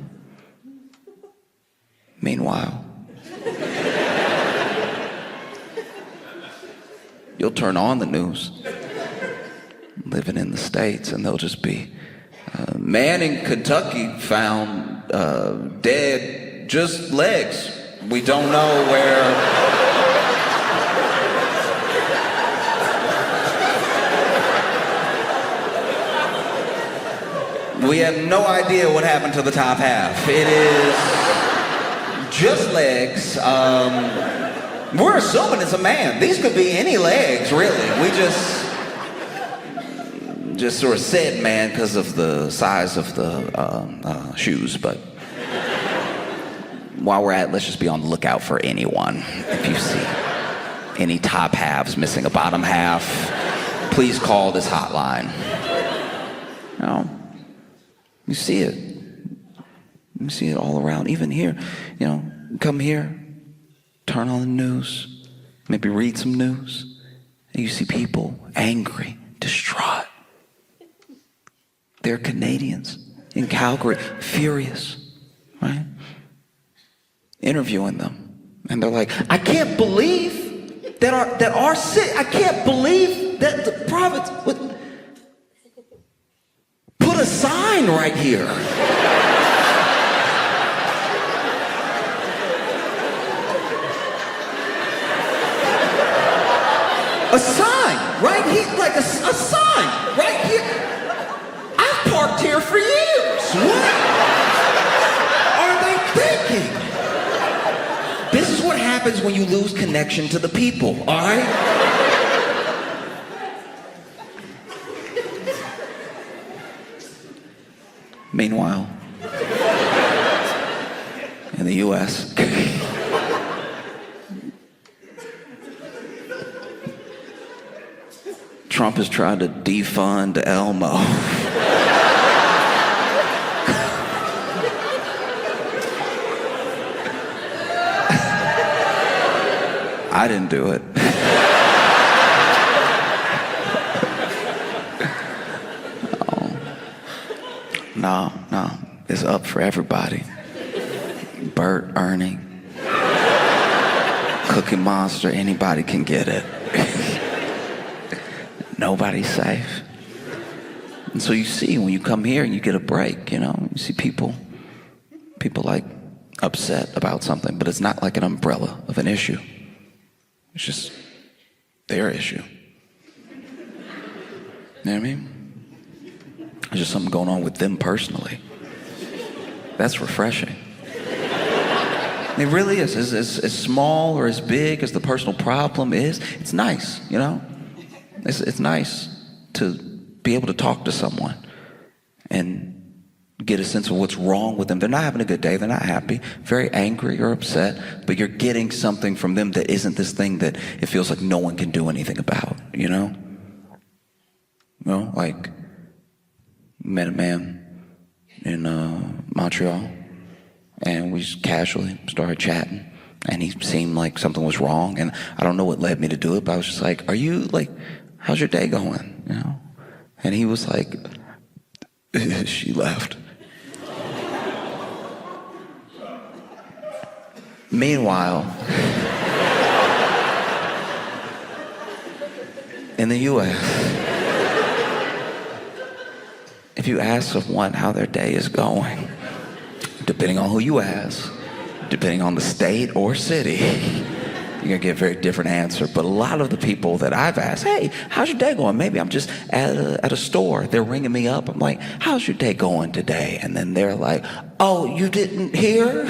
Meanwhile, you'll turn on the news, living in the States, and they'll just be, man in Kentucky found dead, just legs. We don't know where. We have no idea what happened to the top half. It is just legs. We're assuming it's a man. These could be any legs, really. We just sort of said man because of the size of the shoes, but while we're at it, let's just be on the lookout for anyone. If you see any top halves missing a bottom half, please call this hotline. You know, you see it. You see it all around, even here. You know, come here, turn on the news, maybe read some news, and you see people angry, distraught. They're Canadians in Calgary, furious, right? interviewing them, and they're like, I can't believe that our city, I can't believe that the province would put a sign right here. A sign right here, like a sign right here. I've parked here for years. What are they thinking? This is what happens when you lose connection to the people, all right? Meanwhile, in the U.S., Trump has tried to defund Elmo. I didn't do it. No, it's up for everybody. Bert, Ernie, Cookie Monster, anybody can get it. Nobody's safe. And so you see, when you come here and you get a break, you see people like upset about something, but it's not like an umbrella of an issue. It's just their issue. You know what I mean? There's just something going on with them personally. That's refreshing. It really is. As small or as big as the personal problem is, it's nice, It's nice to be able to talk to someone and get a sense of what's wrong with them. They're not having a good day. They're not happy, very angry or upset, but you're getting something from them that isn't this thing that it feels like no one can do anything about, Like, met a man in Montreal, and we just casually started chatting, and he seemed like something was wrong, and I don't know what led me to do it, but I was just like, how's your day going? And he was like, she left. Meanwhile, in the U.S., if you ask someone how their day is going, depending on who you ask, depending on the state or city, you're gonna get a very different answer. But a lot of the people that I've asked, hey, how's your day going? Maybe I'm just at a store. They're ringing me up. I'm like, how's your day going today? And then they're like, oh, you didn't hear?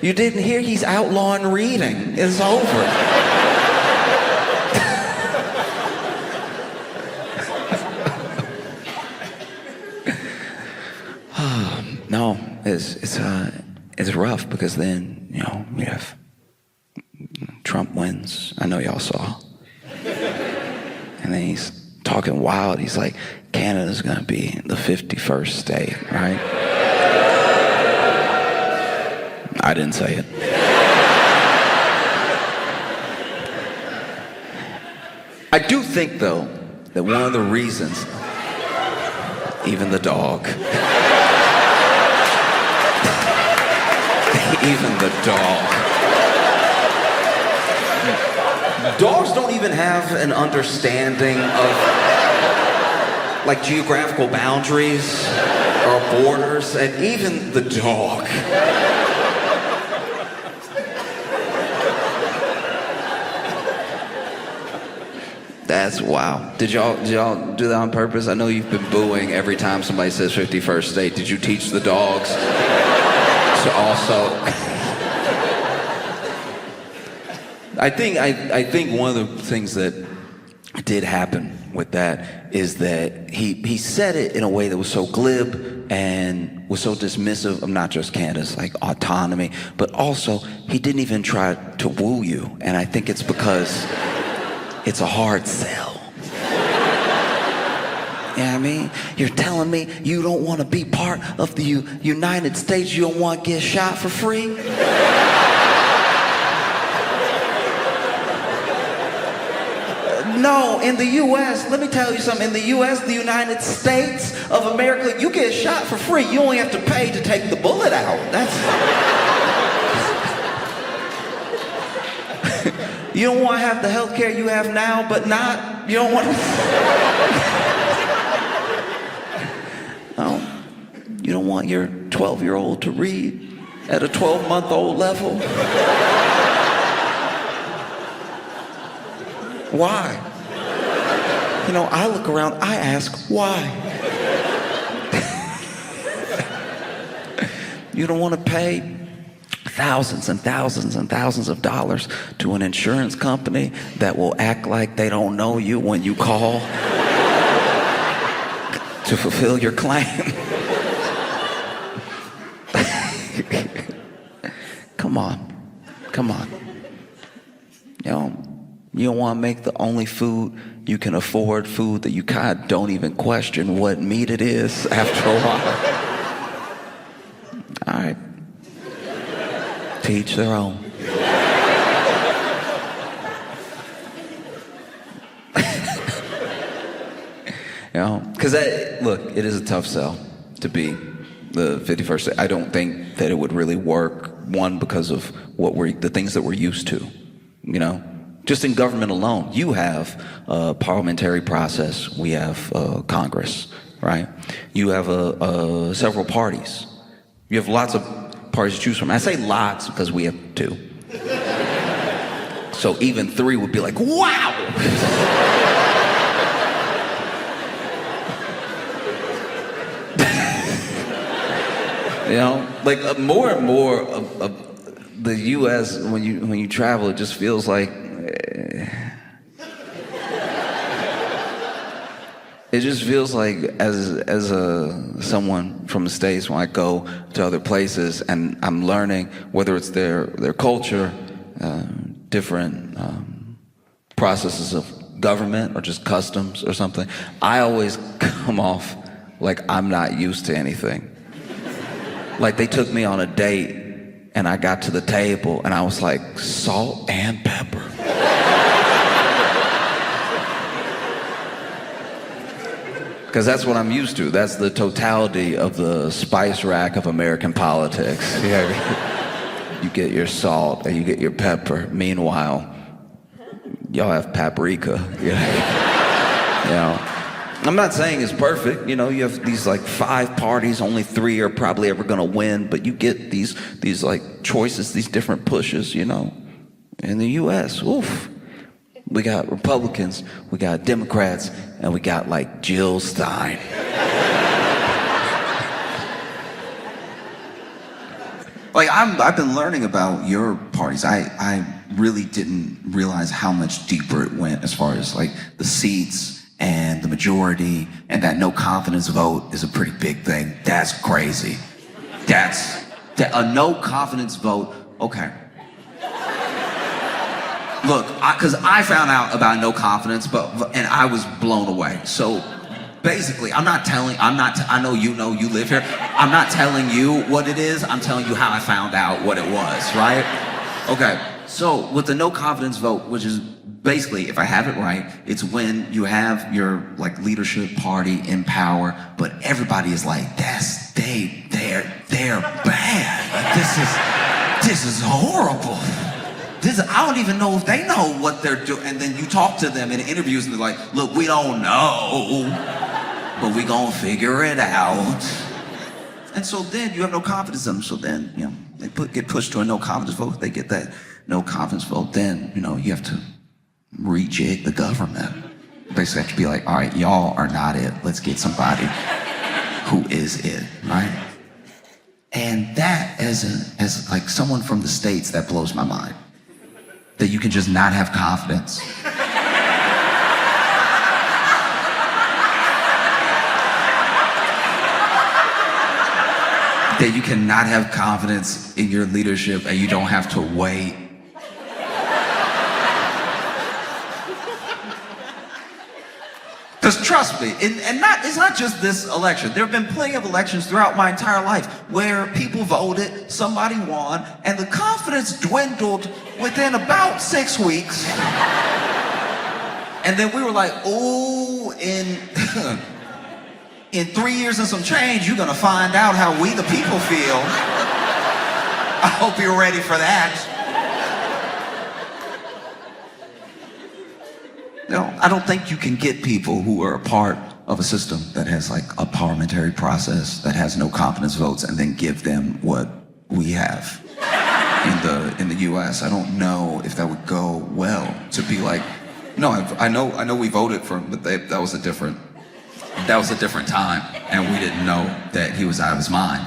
You didn't hear? He's outlawing reading. It's over. No, it's rough because then, you have Trump wins. I know y'all saw. And then he's talking wild. He's like, Canada's gonna be the 51st state, right? I didn't say it. I do think, though, that one of the reasons, even the dog, even the dog. Dogs don't even have an understanding of, like, geographical boundaries or borders, and even the dog. That's wow. Did y'all do that on purpose? I know you've been booing every time somebody says 51st state. Did you teach the dogs to also? I think one of the things that did happen with that is that he said it in a way that was so glib and was so dismissive of not just Canada's like autonomy, but also he didn't even try to woo you. And I think it's because it's a hard sell. You know what I mean? You're telling me you don't want to be part of the United States, you don't want to get shot for free? No, in the U.S., let me tell you something. In the U.S., the United States of America, you get shot for free. You only have to pay to take the bullet out. That's... You don't want to have the health care you have now, but not... You don't want to... No. You don't want your 12-year-old to read at a 12-month-old level? Why? You know, I look around, I ask, why? You don't want to pay thousands and thousands and thousands of dollars to an insurance company that will act like they don't know you when you call to fulfill your claim? Come on. You don't want to make the only food you can afford food that you kind of don't even question what meat it is after a while. All right. To each their own. Because look, it is a tough sell to be the 51st. I don't think that it would really work. One, because of the things that we're used to, Just in government alone, you have a parliamentary process. We have Congress, right? You have several parties. You have lots of parties to choose from. I say lots because we have 2. So even 3 would be like, wow! Like more and more of the U.S. when you travel, it just feels like as someone from the States, when I go to other places and I'm learning whether it's their culture, different processes of government or just customs or something, I always come off like I'm not used to anything. Like they took me on a date and I got to the table and I was like, salt and pepper. Because that's what I'm used to. That's the totality of the spice rack of American politics. You get your salt and you get your pepper. Meanwhile, y'all have paprika. I'm not saying it's perfect. You have these like 5 parties, only 3 are probably ever gonna win, but you get these like choices, these different pushes, In the US, oof. We got Republicans, we got Democrats, and we got like Jill Stein. Like I've been learning about your parties. I really didn't realize how much deeper it went as far as like the seats and the majority, and that no confidence vote is a pretty big thing. That's crazy. A no confidence vote, okay. Look, because I found out about no confidence, and I was blown away. So basically, I know you live here. I'm not telling you what it is, I'm telling you how I found out what it was, right? Okay, so with the no confidence vote, which is basically, if I have it right, it's when you have your like leadership party in power, but everybody is like, they're bad. Like, this is horrible. I don't even know if they know what they're doing. And then you talk to them in interviews and they're like, look, we don't know, but we gonna figure it out. And so then you have no confidence in them. So then, they get pushed to a no confidence vote. They get that no confidence vote. Then, you have to rejig the government. Basically have to be like, all right, y'all are not it. Let's get somebody who is it, right? And that, as like someone from the States, that blows my mind. That you can just not have confidence. That you cannot have confidence in your leadership and you don't have to wait. Because trust me, it's not just this election. There have been plenty of elections throughout my entire life where people voted, somebody won, and the confidence dwindled within about 6 weeks. And then we were like, ooh, in 3 years and some change, you're gonna find out how we the people feel. I hope you're ready for that. No, I don't think you can get people who are a part of a system that has like a parliamentary process that has no confidence votes and then give them what we have in the US. I don't know if that would go well to be like, no, I know we voted for him, but that was a different time, and we didn't know that he was out of his mind.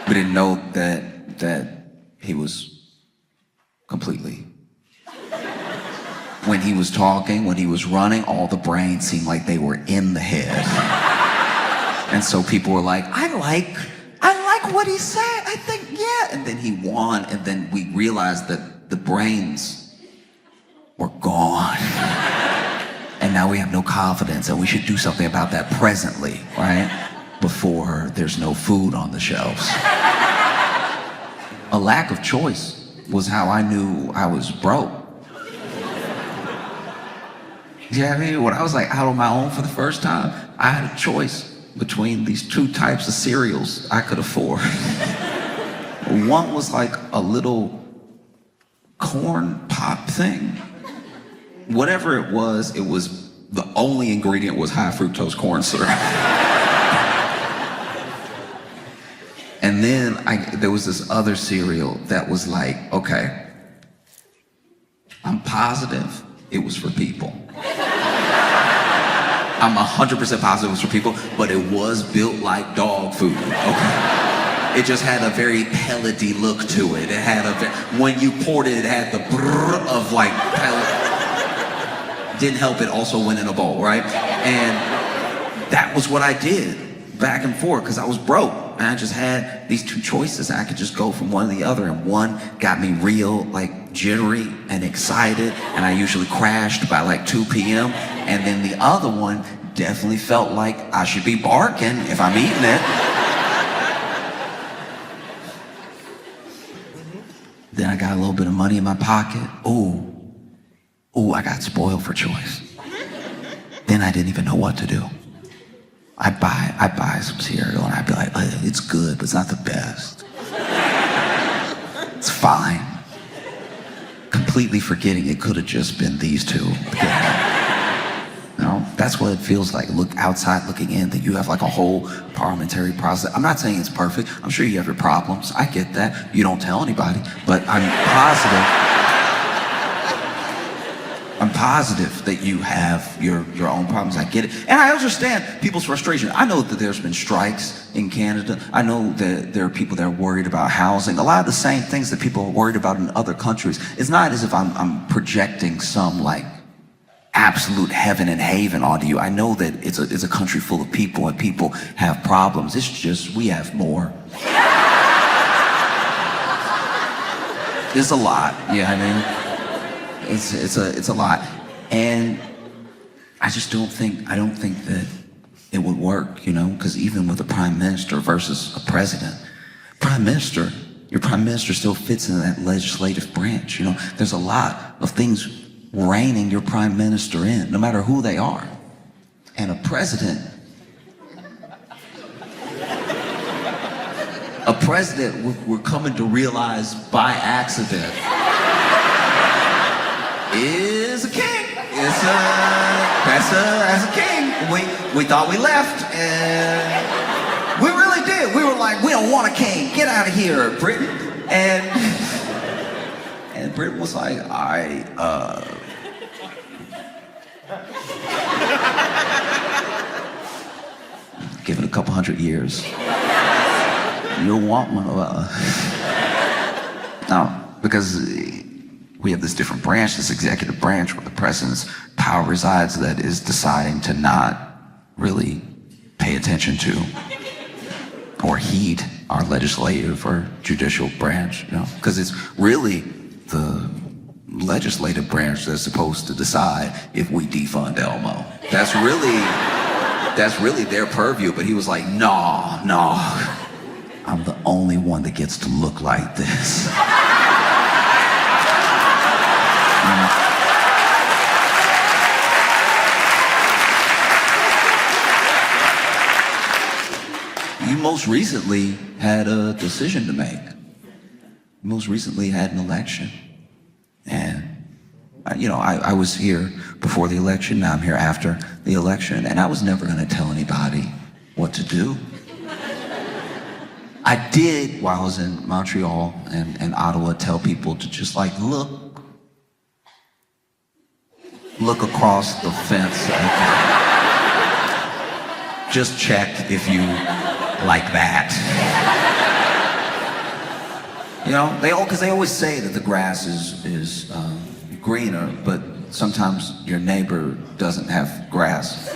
We didn't know that he was completely. When he was talking, when he was running, all the brains seemed like they were in the head. And so people were like, I like what he said. I think, yeah. And then he won, and then we realized that the brains were gone. And now we have no confidence, and we should do something about that presently, right? Before there's no food on the shelves. A lack of choice was how I knew I was broke. Yeah, I mean, when I was like out on my own for the first time, I had a choice between these two types of cereals I could afford. One was like a little corn pop thing. Whatever it was the only ingredient was high fructose corn syrup. And then there was this other cereal that was like, okay, I'm positive it was for people. I'm 100% positive it was for people, but it was built like dog food, okay? It just had a very pellety look to it. It had when you poured it, it had the brrr of like pellet. Didn't help it also went in a bowl, right? And that was what I did, back and forth, because I was broke. And I just had these two choices. I could just go from one to the other, and one got me real, like, jittery and excited, and I usually crashed by like 2 p.m. And then the other one definitely felt like I should be barking if I'm eating it. Then I got a little bit of money in my pocket. Ooh, I got spoiled for choice. Then I didn't even know what to do. I'd buy some cereal and I'd be like, it's good, but it's not the best. It's fine. Completely forgetting it could have just been these two. You know, that's what it feels like. Look outside looking in, that you have like a whole parliamentary process. I'm not saying it's perfect. I'm sure you have your problems. I get that. You don't tell anybody, but I'm positive that you have your own problems. I get it. And I understand people's frustration. I know that there's been strikes in Canada. I know that there are people that are worried about housing. A lot of the same things that people are worried about in other countries. It's not as if I'm projecting some like absolute heaven and haven onto you. I know that it's a country full of people and people have problems. It's just we have more. It's a lot. Yeah, I mean, it's a lot, and I don't think that it would work, you know, because even with a prime minister versus a president, your prime minister still fits in that legislative branch, you know. There's a lot of things reining your prime minister in, no matter who they are. And a president we're coming to realize by accident is a king. That's a king. We thought we left, and we really did. We were like, we don't want a king. Get out of here, Britain. And Britain was like, all right, give it a couple hundred years. You'll want one of us. No, because we have this different branch, this executive branch where the president's power resides, that is deciding to not really pay attention to or heed our legislative or judicial branch, you know, because it's really the legislative branch that's supposed to decide if we defund Elmo. That's really their purview, but he was like, no, I'm the only one that gets to look like this. most recently had a decision to make. Most recently had an election. And, I was here before the election, now I'm here after the election, and I was never gonna tell anybody what to do. I did, while I was in Montreal and Ottawa, tell people to just look across the fence. Just check if you like that. Because they always say that the grass is greener, but sometimes your neighbor doesn't have grass.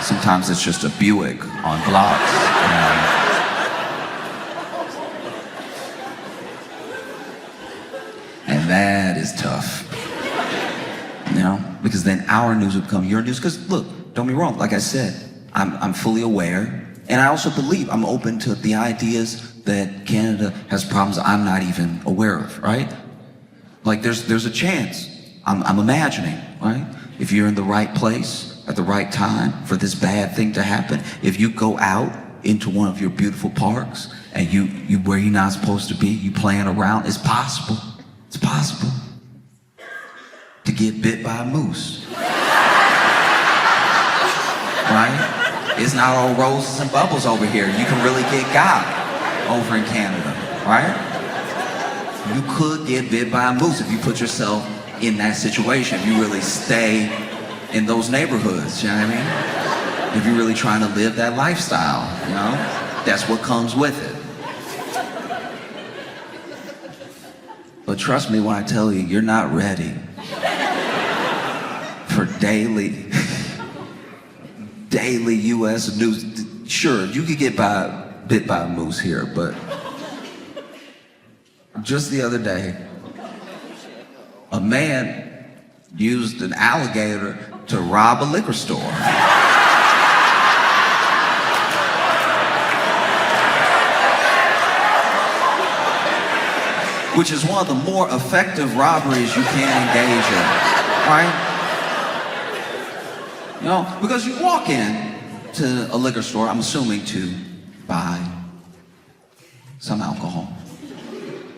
Sometimes it's just a Buick on blocks. And that is tough. Because then our news would become your news. Because look, don't be wrong, like I said, I'm fully aware. And I also believe I'm open to the ideas that Canada has problems I'm not even aware of, right? Like there's a chance, I'm imagining, right? If you're in the right place at the right time for this bad thing to happen, if you go out into one of your beautiful parks and you where you're not supposed to be, you playing around, it's possible to get bit by a moose. Right? It's not all roses and bubbles over here. You can really get got over in Canada, right? You could get bit by a moose if you put yourself in that situation. If you really stay in those neighborhoods, you know what I mean? If you're really trying to live that lifestyle, that's what comes with it. But trust me when I tell you, you're not ready for daily U.S. news. Sure, you could get bit by a moose here, but just the other day, a man used an alligator to rob a liquor store. Which is one of the more effective robberies you can engage in, right? Because you walk in to a liquor store, I'm assuming to buy some alcohol,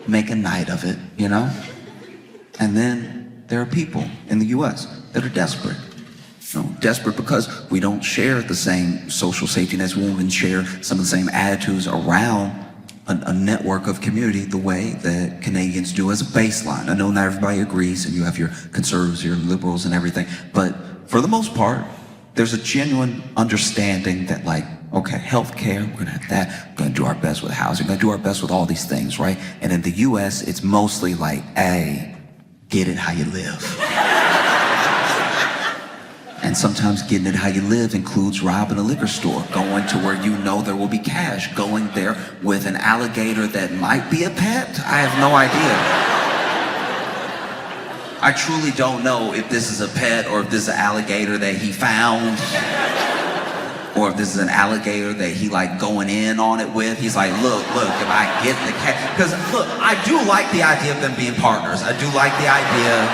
make a night of it, And then there are people in the US that are desperate. Desperate because we don't share the same social safety nets, we won't even share some of the same attitudes around a network of community the way that Canadians do as a baseline. I know not everybody agrees, and you have your conservatives, your liberals and everything, but for the most part, there's a genuine understanding that okay, healthcare, we're gonna have that, we're gonna do our best with housing, we're gonna do our best with all these things, right? And in the US, it's mostly hey, get it how you live. And sometimes getting it how you live includes robbing a liquor store, going to where there will be cash, going there with an alligator that might be a pet. I have no idea. I truly don't know if this is a pet or if this is an alligator that he found, or if this is an alligator that he going in on it with. He's like, look, if I get the cat, because look, I do like the idea of them being partners. I do like the idea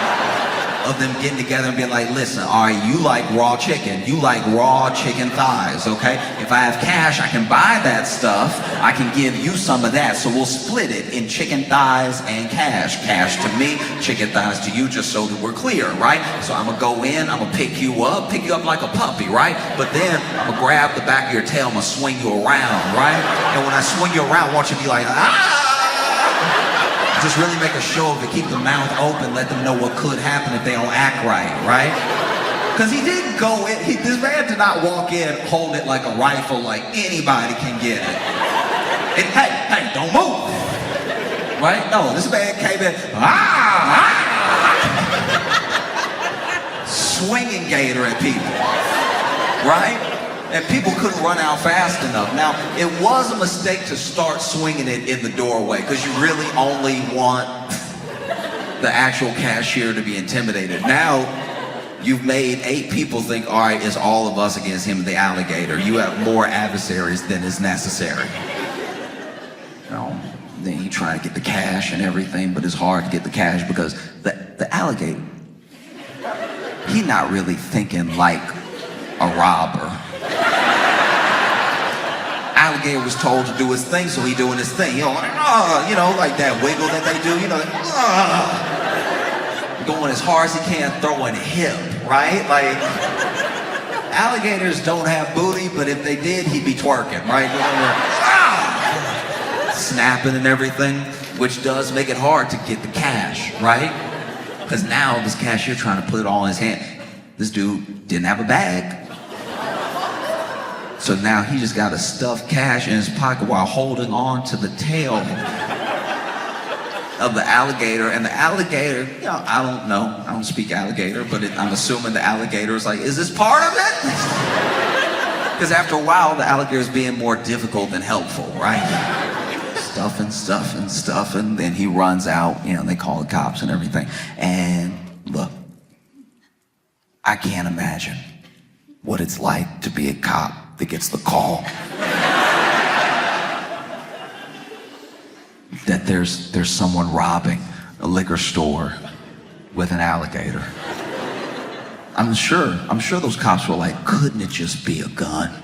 of them getting together and being like, listen, all right, you like raw chicken, you like raw chicken thighs, okay? If I have cash, I can buy that stuff, I can give you some of that, so we'll split it in chicken thighs and cash. Cash to me, chicken thighs to you, just so that we're clear, right? So I'm gonna go in, I'm gonna pick you up like a puppy, right? But then I'm gonna grab the back of your tail, I'm gonna swing you around, right? And when I swing you around, I want you to be like, ah! Just really make a show of it, keep the mouth open, let them know what could happen if they don't act right? Because he didn't go in, this man did not walk in holding it like a rifle, like anybody can get it. And hey, don't move, right? No, this man came in, swinging gator at people, right? And people couldn't run out fast enough. Now, it was a mistake to start swinging it in the doorway because you really only want the actual cashier to be intimidated. Now, you've made 8 people think, all right, it's all of us against him, the alligator. You have more adversaries than is necessary. Then you try to get the cash and everything, but it's hard to get the cash because the alligator, he's not really thinking like a robber. alligator was told to do his thing, so he doing his thing. Like that wiggle that they do, going as hard as he can, throwing hip, right? Like, alligators don't have booty, but if they did, he'd be twerking, right? Snapping and everything, which does make it hard to get the cash, right? Because now this cashier trying to put it all in his hand. This dude didn't have a bag. So now he just got to stuff cash in his pocket while holding on to the tail of the alligator. And the alligator, I don't know. I don't speak alligator, but I'm assuming the alligator is like, is this part of it? Because after a while, the alligator is being more difficult than helpful, right? Stuffing, then he runs out, they call the cops and everything. And look, I can't imagine what it's like to be a cop that gets the call that there's someone robbing a liquor store with an alligator. I'm sure those cops were like, couldn't it just be a gun?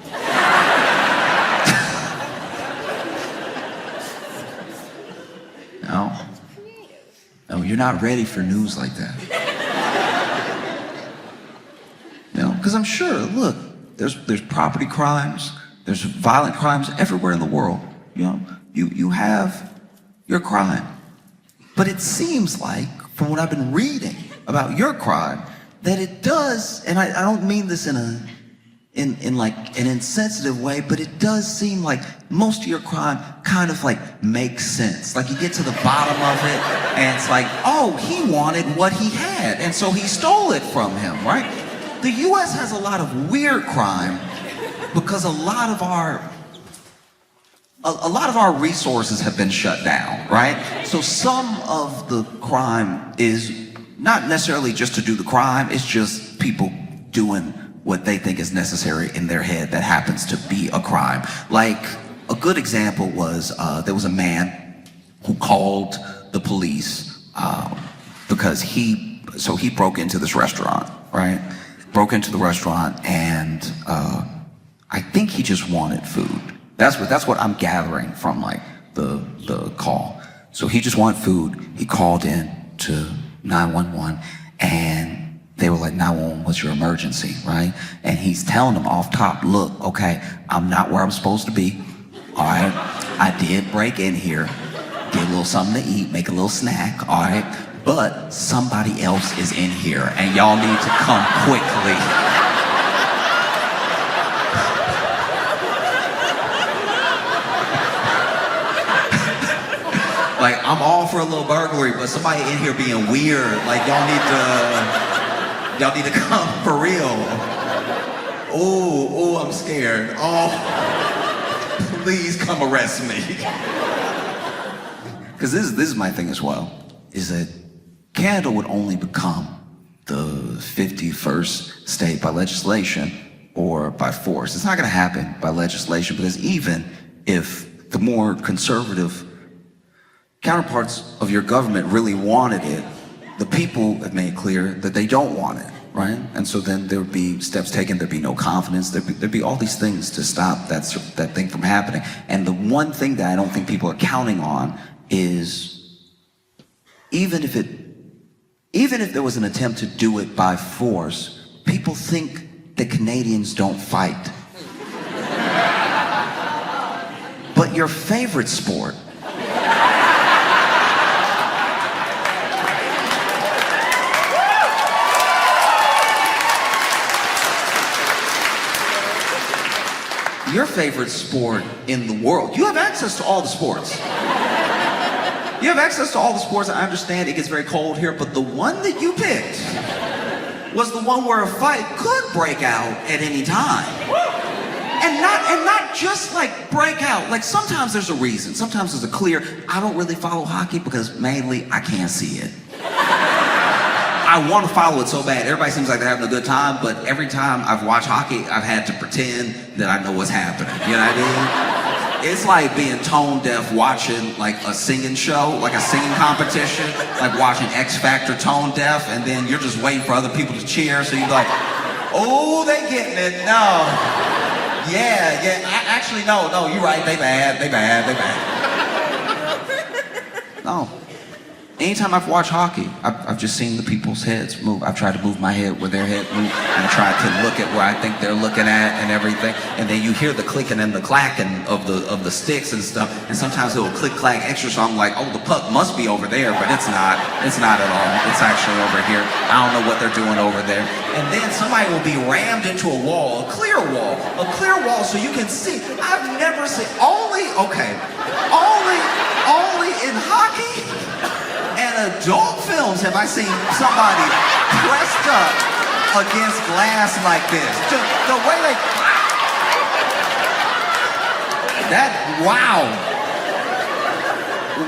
No, you're not ready for news like that. Because I'm sure, look, there's property crimes, there's violent crimes everywhere in the world. You have your crime. But it seems like, from what I've been reading about your crime, that it does, and I don't mean this in like an insensitive way, but it does seem like most of your crime kind of like makes sense. Like you get to the bottom of it, and it's like, oh, he wanted what he had, and so he stole it from him, right? The U.S. has a lot of weird crime because a lot of our resources have been shut down, right? So some of the crime is not necessarily just to do the crime, it's just people doing what they think is necessary in their head that happens to be a crime. Like, a good example was, there was a man who called the police because he broke into this restaurant, right? Broke into the restaurant and I think he just wanted food. That's what I'm gathering from like the call. So he just wanted food. He called in to 911 and they were like, 911, what's your emergency, right? And he's telling them off top, look, okay, I'm not where I'm supposed to be. All right, I did break in here, get a little something to eat, make a little snack, all right? But somebody else is in here and y'all need to come quickly. Like, I'm all for a little burglary, but somebody in here being weird, like y'all need to come for real. Oh, I'm scared. Oh, please come arrest me. Because this is my thing as well, is that Canada would only become the 51st state by legislation or by force. It's not going to happen by legislation because even if the more conservative counterparts of your government really wanted it, the people have made clear that they don't want it, right? And so then there would be steps taken, there'd be no confidence, there'd be all these things to stop that thing from happening. And the one thing that I don't think people are counting on is even if there was an attempt to do it by force, people think that Canadians don't fight. But your favorite sport, your favorite sport in the world, you have access to all the sports. You have access to all the sports. I understand it gets very cold here, but the one that you picked was the one where a fight could break out at any time. And not just like break out. Like sometimes there's a reason. Sometimes there's a clear, I don't really follow hockey because mainly I can't see it. I want to follow it so bad. Everybody seems like they're having a good time, but every time I've watched hockey, I've had to pretend that I know what's happening. You know what I mean? It's like being tone deaf watching like a singing show, like a singing competition, like watching X Factor tone deaf, and then you're just waiting for other people to cheer, so you're like, oh, they getting it. No. Yeah. Actually, no, you're right. They bad. No. Anytime I've watched hockey, I've just seen the people's heads move. I've tried to move my head where their head moves, and I try to look at where I think they're looking at and everything. And then you hear the clicking and the clacking of the sticks and stuff. And sometimes it will click clack extra, so I'm like, oh, the puck must be over there, but it's not. It's not at all. It's actually over here. I don't know what they're doing over there. And then somebody will be rammed into a wall, a clear wall, so you can see. I've never seen only in hockey and adult films have I seen somebody pressed up against glass like this. Just the way they...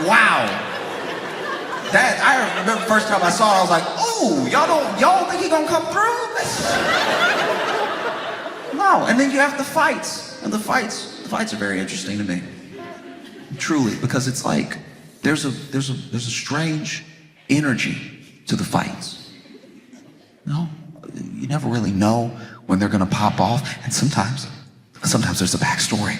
Wow. That, I remember the first time I saw it, I was like, ooh, y'all think he gonna come through? No, and then you have the fights. And the fights are very interesting to me. Truly, because it's like, there's a strange energy to the fights. You never really know when they're gonna pop off, and sometimes there's a backstory.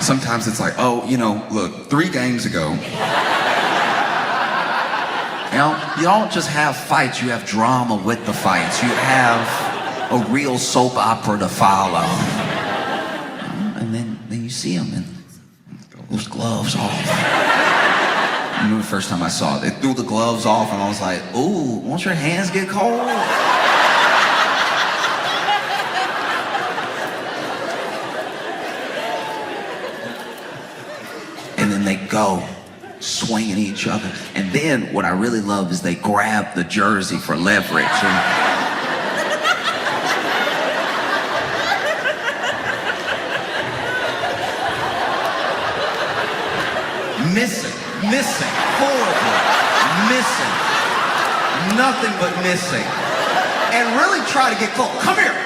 Sometimes it's like, oh, look, 3 games ago, you don't just have fights, you have drama with the fights. You have a real soap opera to follow. And then you see them and those gloves off. I remember the first time I saw it, they threw the gloves off and I was like, ooh, won't your hands get cold? And then they go swinging each other. And then what I really love is they grab the jersey for leverage. Missing, horribly, missing, nothing but missing, and really try to get close. Come here.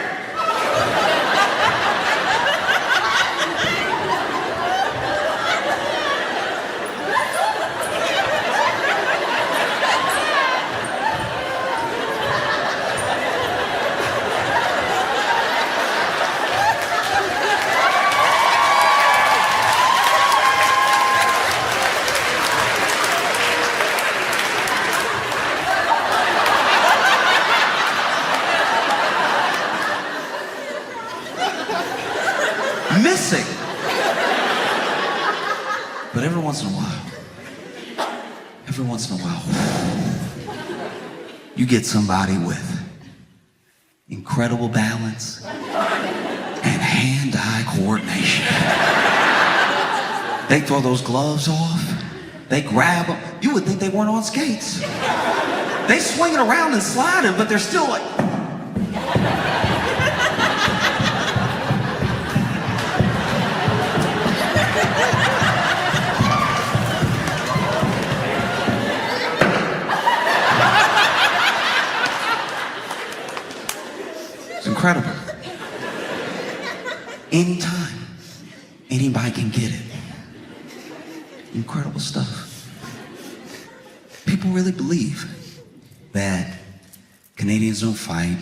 Missing. But every once in a while, you get somebody with incredible balance and hand-eye coordination. They throw those gloves off, they grab them. You would think they weren't on skates. They swing it around and slide it, but they're still like... Incredible. Anytime, anybody can get it. Incredible stuff. People really believe that Canadians don't fight,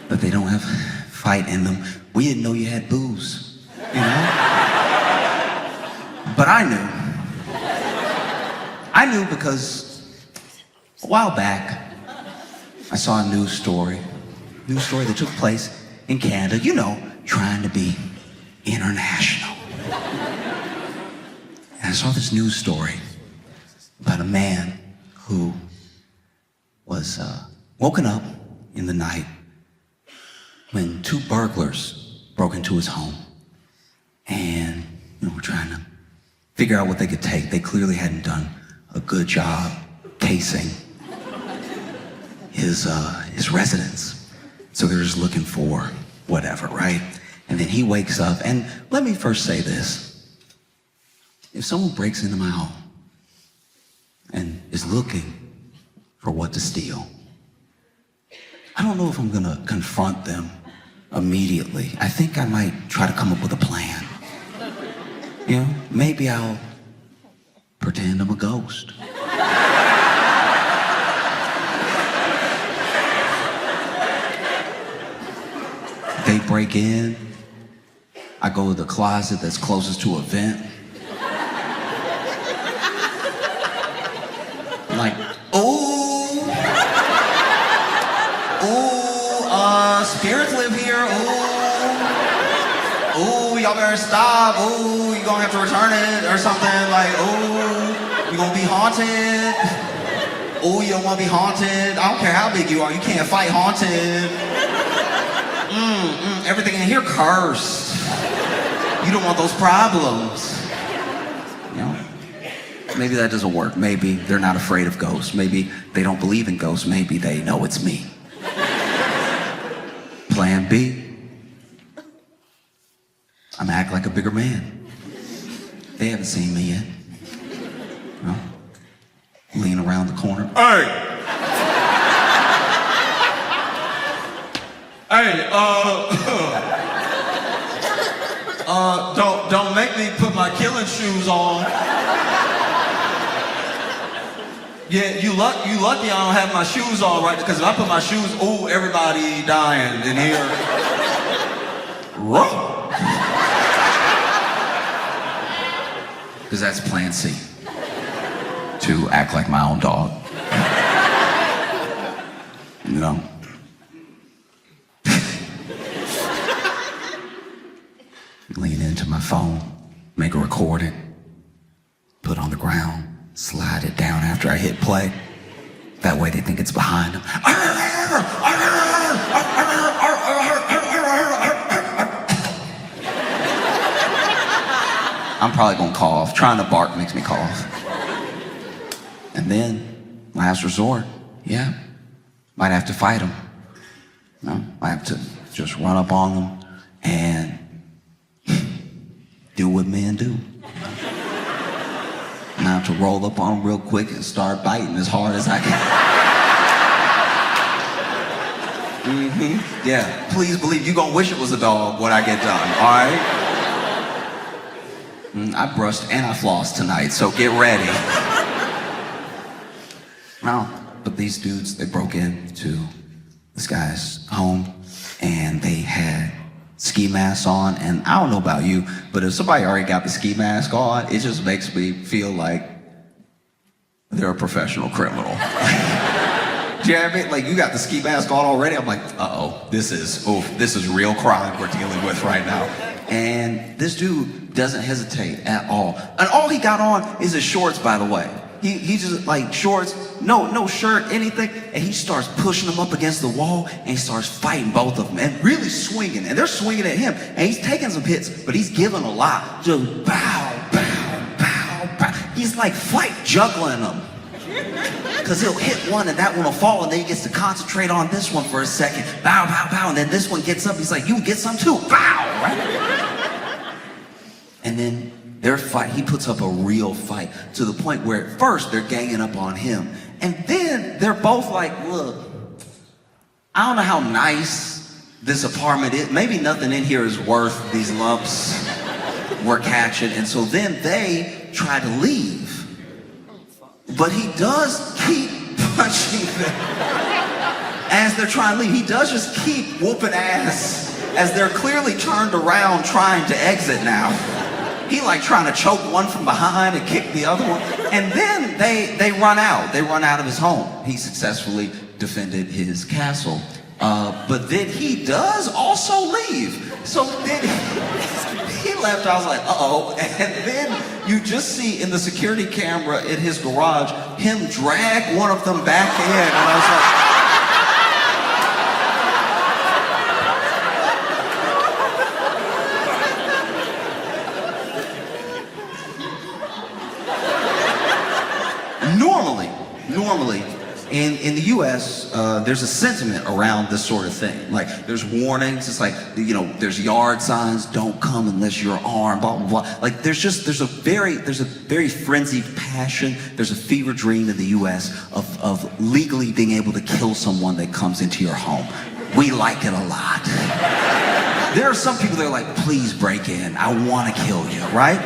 that they don't have fight in them. We didn't know you had booze, But I knew because a while back, I saw a news story that took place in Canada, trying to be international. And I saw this news story about a man who was woken up in the night when 2 burglars broke into his home and were trying to figure out what they could take. They clearly hadn't done a good job casing his residence. So they're just looking for whatever, right? And then he wakes up, and let me first say this. If someone breaks into my home and is looking for what to steal, I don't know if I'm gonna confront them immediately. I think I might try to come up with a plan. Maybe I'll pretend I'm a ghost. They break in. I go to the closet that's closest to a vent. I'm like, ooh, spirits live here. Ooh, y'all better stop. Ooh, you gonna have to return it or something. Like, ooh, you gonna be haunted. Ooh, you don't wanna be haunted. I don't care how big you are, you can't fight haunted. Everything in here cursed. You don't want those problems. You know? Maybe that doesn't work. Maybe they're not afraid of ghosts. Maybe they don't believe in ghosts. Maybe they know it's me. Plan B. I'm act like a bigger man. They haven't seen me yet. You know? Lean around the corner. Hey! Hey, don't make me put my killing shoes on. Yeah, you lucky I don't have my shoes on right, because if I put my shoes, ooh, everybody dying in here. Because that's plan C. To act like my own dog. You know? Lean into my phone, make a recording, put on the ground, slide it down after I hit play. That way they think it's behind them. I'm probably gonna cough. Trying to bark makes me cough. And then, last resort, yeah, might have to fight them. You know, might have to just run up on them and do what men do. And I have to roll up on them real quick and start biting as hard as I can. Yeah, please believe you're gonna wish it was a dog when I get done, all right? I brushed and I flossed tonight, so get ready. No, but these dudes, they broke into this guy's home and they had ski masks on, and I don't know about you, but if somebody already got the ski mask on, it just makes me feel like they're a professional criminal. Do you know what I mean? Like, you got the ski mask on already, I'm like, uh-oh, this is real crime we're dealing with right now. And this dude doesn't hesitate at all. And all he got on is his shorts, by the way. He just, like, shorts, no shirt, anything, and he starts pushing them up against the wall, and he starts fighting both of them, and really swinging, and they're swinging at him, and he's taking some hits, but he's giving a lot. Just bow, bow, bow, bow. He's like fight juggling them. Because he'll hit one, and that one will fall, and then he gets to concentrate on this one for a second. Bow, bow, bow, and then this one gets up, he's like, you get some too, bow, right? And then their fight, he puts up a real fight to the point where at first they're ganging up on him. And then they're both like, look, I don't know how nice this apartment is. Maybe nothing in here is worth these lumps we're catching. And so then they try to leave. But he does keep punching them as they're trying to leave. He does just keep whooping ass as they're clearly turned around trying to exit now. He like trying to choke one from behind and kick the other one. And then they run out. They run out of his home. He successfully defended his castle. But then he does also leave. So then he left. I was like, uh-oh. And then you just see in the security camera in his garage, him drag one of them back in. And I was like, Normally, in the U.S., there's a sentiment around this sort of thing. Like, there's warnings. It's like, you know, there's yard signs. Don't come unless you're armed. Blah blah blah. Like, there's a very frenzied passion. There's a fever dream in the U.S. of legally being able to kill someone that comes into your home. We like it a lot. There are some people that are like, please break in. I want to kill you, right?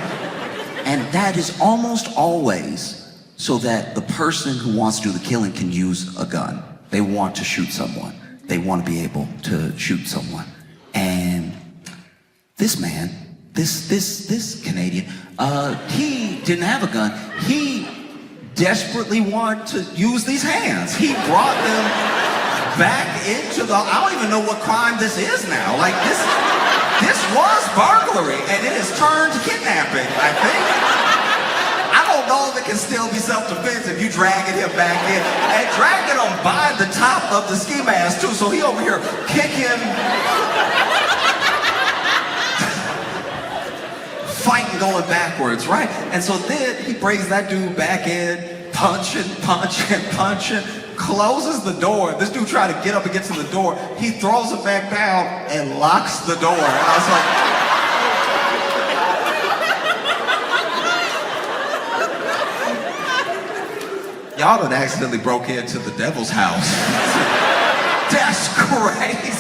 And that is almost always so that the person who wants to do the killing can use a gun. They want to shoot someone. They want to be able to shoot someone. And this man, this Canadian, he didn't have a gun. He desperately wanted to use these hands. He brought them back into the, I don't even know what crime this is now. Like this was burglary and it has turned to kidnapping, I think. I don't know if it can still be self-defense if you dragging him back in and dragging him by the top of the ski mask too. So he over here kicking, fighting, going backwards, right? And so then he brings that dude back in, punching, closes the door. This dude tried to get up against the door. He throws it back down and locks the door. And I was like, y'all done accidentally broke into the devil's house. That's crazy.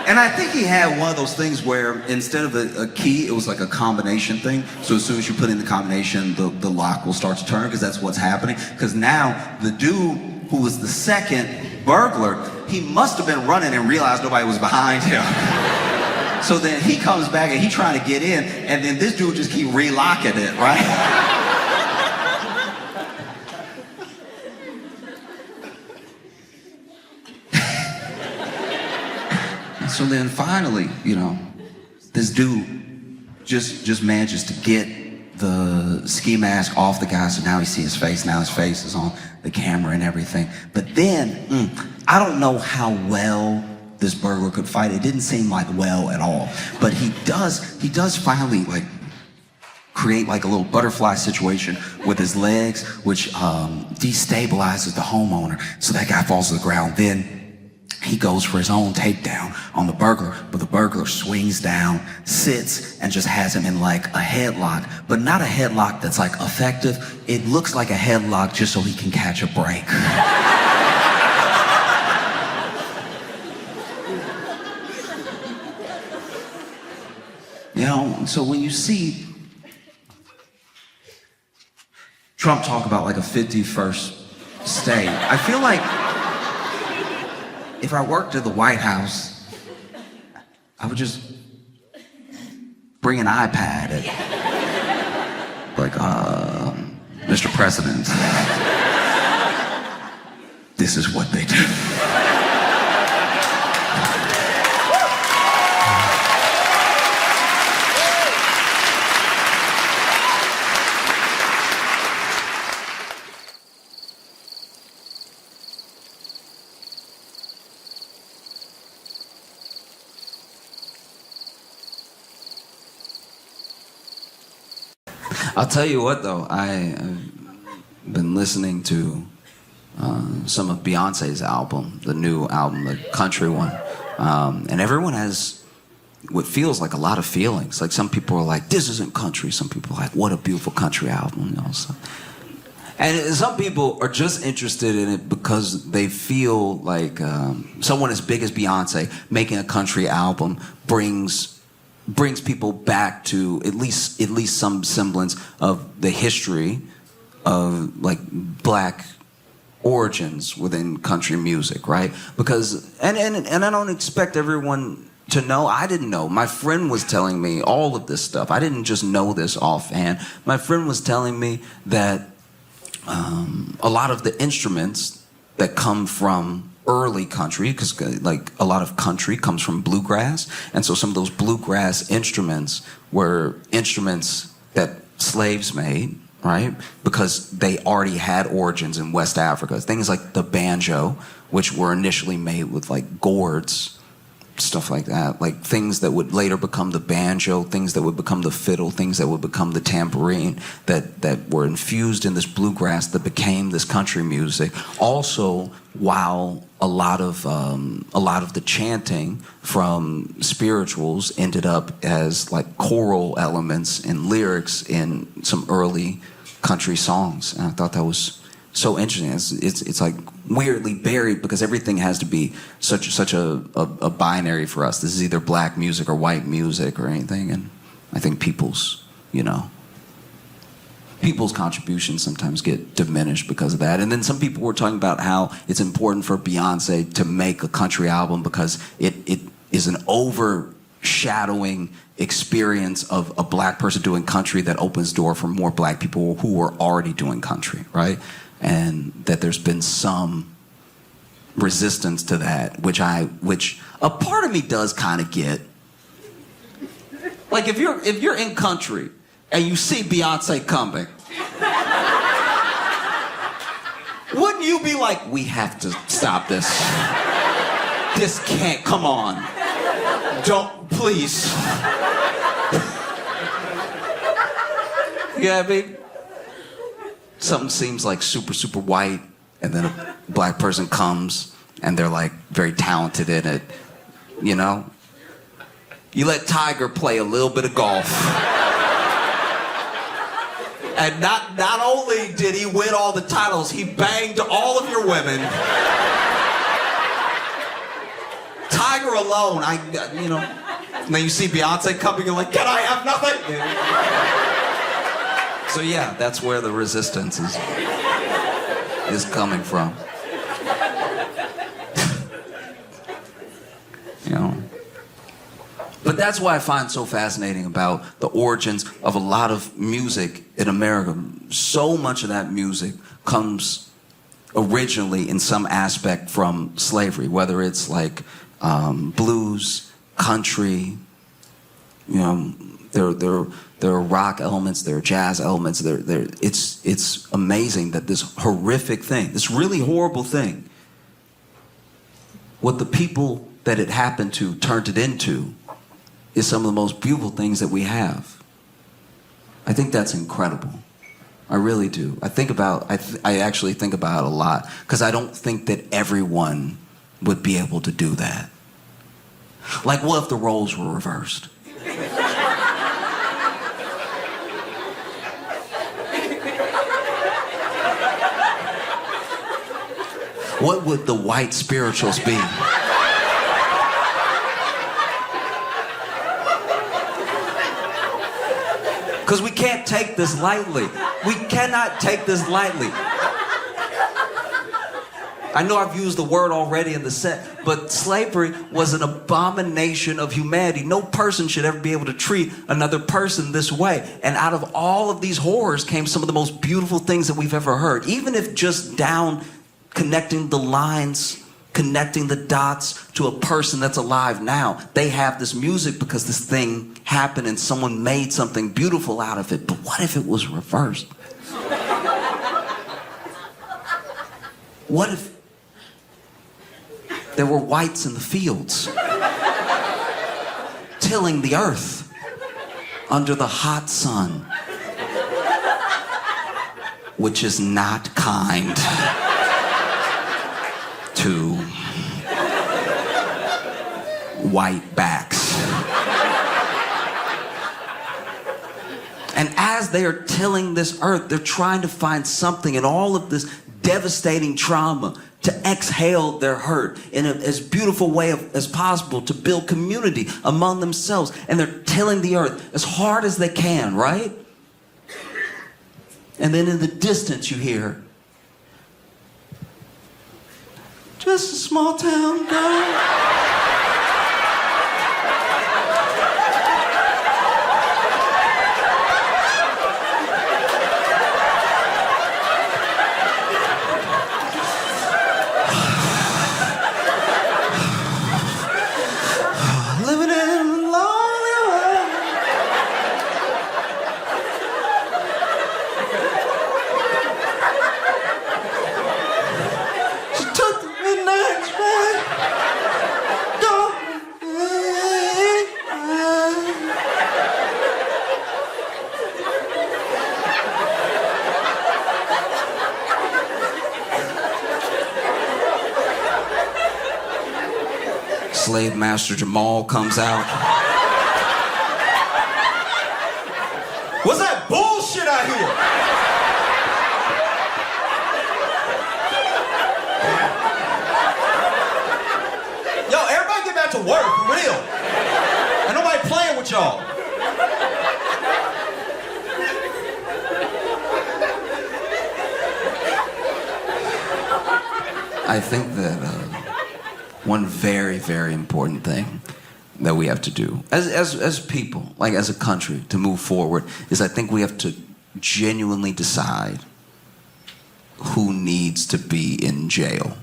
And I think he had one of those things where instead of a key, it was like a combination thing. So as soon as you put in the combination, the lock will start to turn because that's what's happening. Because now the dude who was the second burglar, he must have been running and realized nobody was behind him. So then he comes back and he trying to get in, and then this dude just keep relocking it, right? So then finally, you know, this dude just manages to get the ski mask off the guy, so now he sees his face. Now his face is on the camera and everything. But then, I don't know how well this burglar could fight. It didn't seem like well at all. But he does finally like create like a little butterfly situation with his legs, which destabilizes the homeowner. So that guy falls to the ground. Then he goes for his own takedown on the burglar, but the burglar swings down, sits, and just has him in like a headlock, but not a headlock that's like effective. It looks like a headlock just so he can catch a break. You know, so when you see Trump talk about like a 51st state, I feel like if I worked at the White House, I would just bring an iPad and like, Mr. President, this is what they do. I'll tell you what, though, I've been listening to some of Beyonce's album, the new album, the country one, and everyone has what feels like a lot of feelings. Like some people are like, "This isn't country." Some people are like, "What a beautiful country album," you know. So, and some people are just interested in it because they feel like someone as big as Beyonce making a country album brings people back to at least some semblance of the history of like black origins within country music, right? Because and I don't expect everyone to know. I didn't know. My friend was telling me all of this stuff. I didn't just know this offhand. My friend was telling me that a lot of the instruments that come from early country, because like a lot of country comes from bluegrass, and so some of those bluegrass instruments were instruments that slaves made, right? Because they already had origins in West Africa. Things like the banjo, which were initially made with like gourds, stuff like that, like things that would later become the banjo, things that would become the fiddle, things that would become the tambourine, that were infused in this bluegrass that became this country music. Also, while a lot of the chanting from spirituals ended up as like choral elements and lyrics in some early country songs, and I thought that was so interesting. It's like weirdly buried because everything has to be such a binary for us. This is either black music or white music or anything, and I think people's contributions sometimes get diminished because of that. And then some people were talking about how it's important for Beyonce to make a country album because it is an overshadowing overshadowing experience of a black person doing country that opens door for more black people who are already doing country, right? And that there's been some resistance to that, which a part of me does kind of get. Like if you're in country and you see Beyonce coming, wouldn't you be like, we have to stop this? This can't, come on. Don't, please. Yeah, I mean, something seems like super, super white, and then a black person comes, and they're like very talented in it, you know? You let Tiger play a little bit of golf. And not only did he win all the titles, he banged all of your women. Tiger alone, and then you see Beyonce coming, you're like, can I have nothing? So yeah, that's where the resistance is coming from. You know? But that's why I find so fascinating about the origins of a lot of music in America. So much of that music comes originally in some aspect from slavery, whether it's like blues, country, you know, there are rock elements, there are jazz elements. It's amazing that this horrific thing, this really horrible thing, what the people that it happened to turned it into, is some of the most beautiful things that we have. I think that's incredible. I really do. I actually think about it a lot, because I don't think that everyone would be able to do that. Like, what if the roles were reversed? What would the white spirituals be? Because we can't take this lightly. We cannot take this lightly. I know I've used the word already in the set, but slavery was an abomination of humanity. No person should ever be able to treat another person this way. And out of all of these horrors came some of the most beautiful things that we've ever heard. Even if just down connecting the lines, connecting the dots to a person that's alive now. They have this music because this thing happened and someone made something beautiful out of it. But what if it was reversed? What if there were whites in the fields tilling the earth under the hot sun, which is not kind to white backs. And as they are tilling this earth, they're trying to find something in all of this devastating trauma to exhale their hurt in as beautiful way as possible, to build community among themselves. And they're tilling the earth as hard as they can, right? And then in the distance you hear, just a small town girl. Living in a lonely world. She took the midnight train. Slave Master Jamal comes out. What's that bullshit I hear? Yo, everybody get back to work, for real. Ain't nobody playing with y'all. I think that one very, very important thing that we have to do as people, like as a country, to move forward, is I think we have to genuinely decide who needs to be in jail.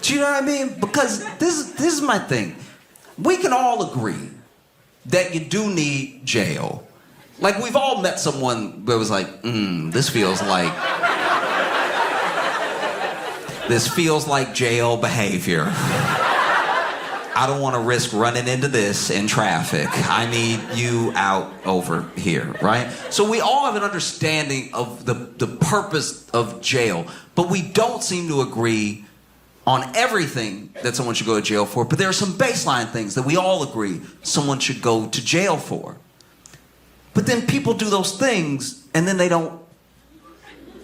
Do you know what I mean? Because this is my thing. We can all agree that you do need jail. Like, we've all met someone that was like, this feels like jail behavior. I don't want to risk running into this in traffic. I need you out over here, right? So we all have an understanding of the purpose of jail, but we don't seem to agree on everything that someone should go to jail for. But there are some baseline things that we all agree someone should go to jail for. But then people do those things, and then they don't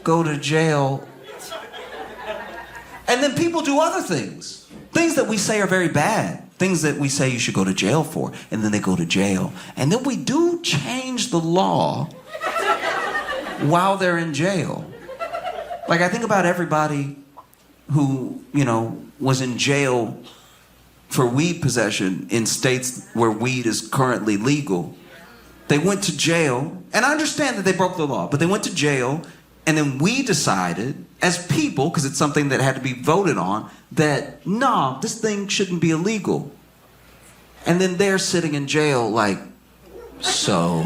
go to jail. And then people do other things. Things that we say are very bad. Things that we say you should go to jail for. And then they go to jail. And then we do change the law while they're in jail. Like, I think about everybody who, was in jail for weed possession in states where weed is currently legal. They went to jail, and I understand that they broke the law, but they went to jail, and then we decided, as people, because it's something that had to be voted on, that, no, this thing shouldn't be illegal. And then they're sitting in jail like, so...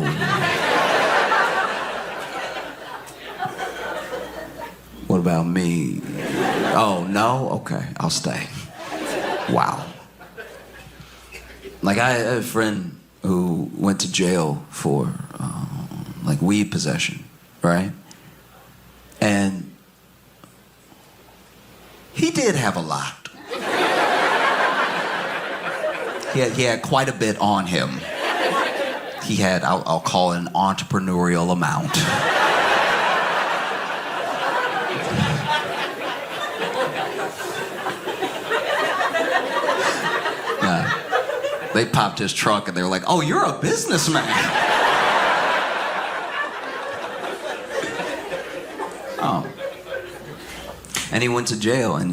What about me? Oh, no? Okay, I'll stay. Wow. Like, I had a friend who went to jail for, weed possession, right? And he did have a lot. He had quite a bit on him. He had, I'll call it an entrepreneurial amount. They popped his trunk and they were like, oh, you're a businessman. Oh. And he went to jail and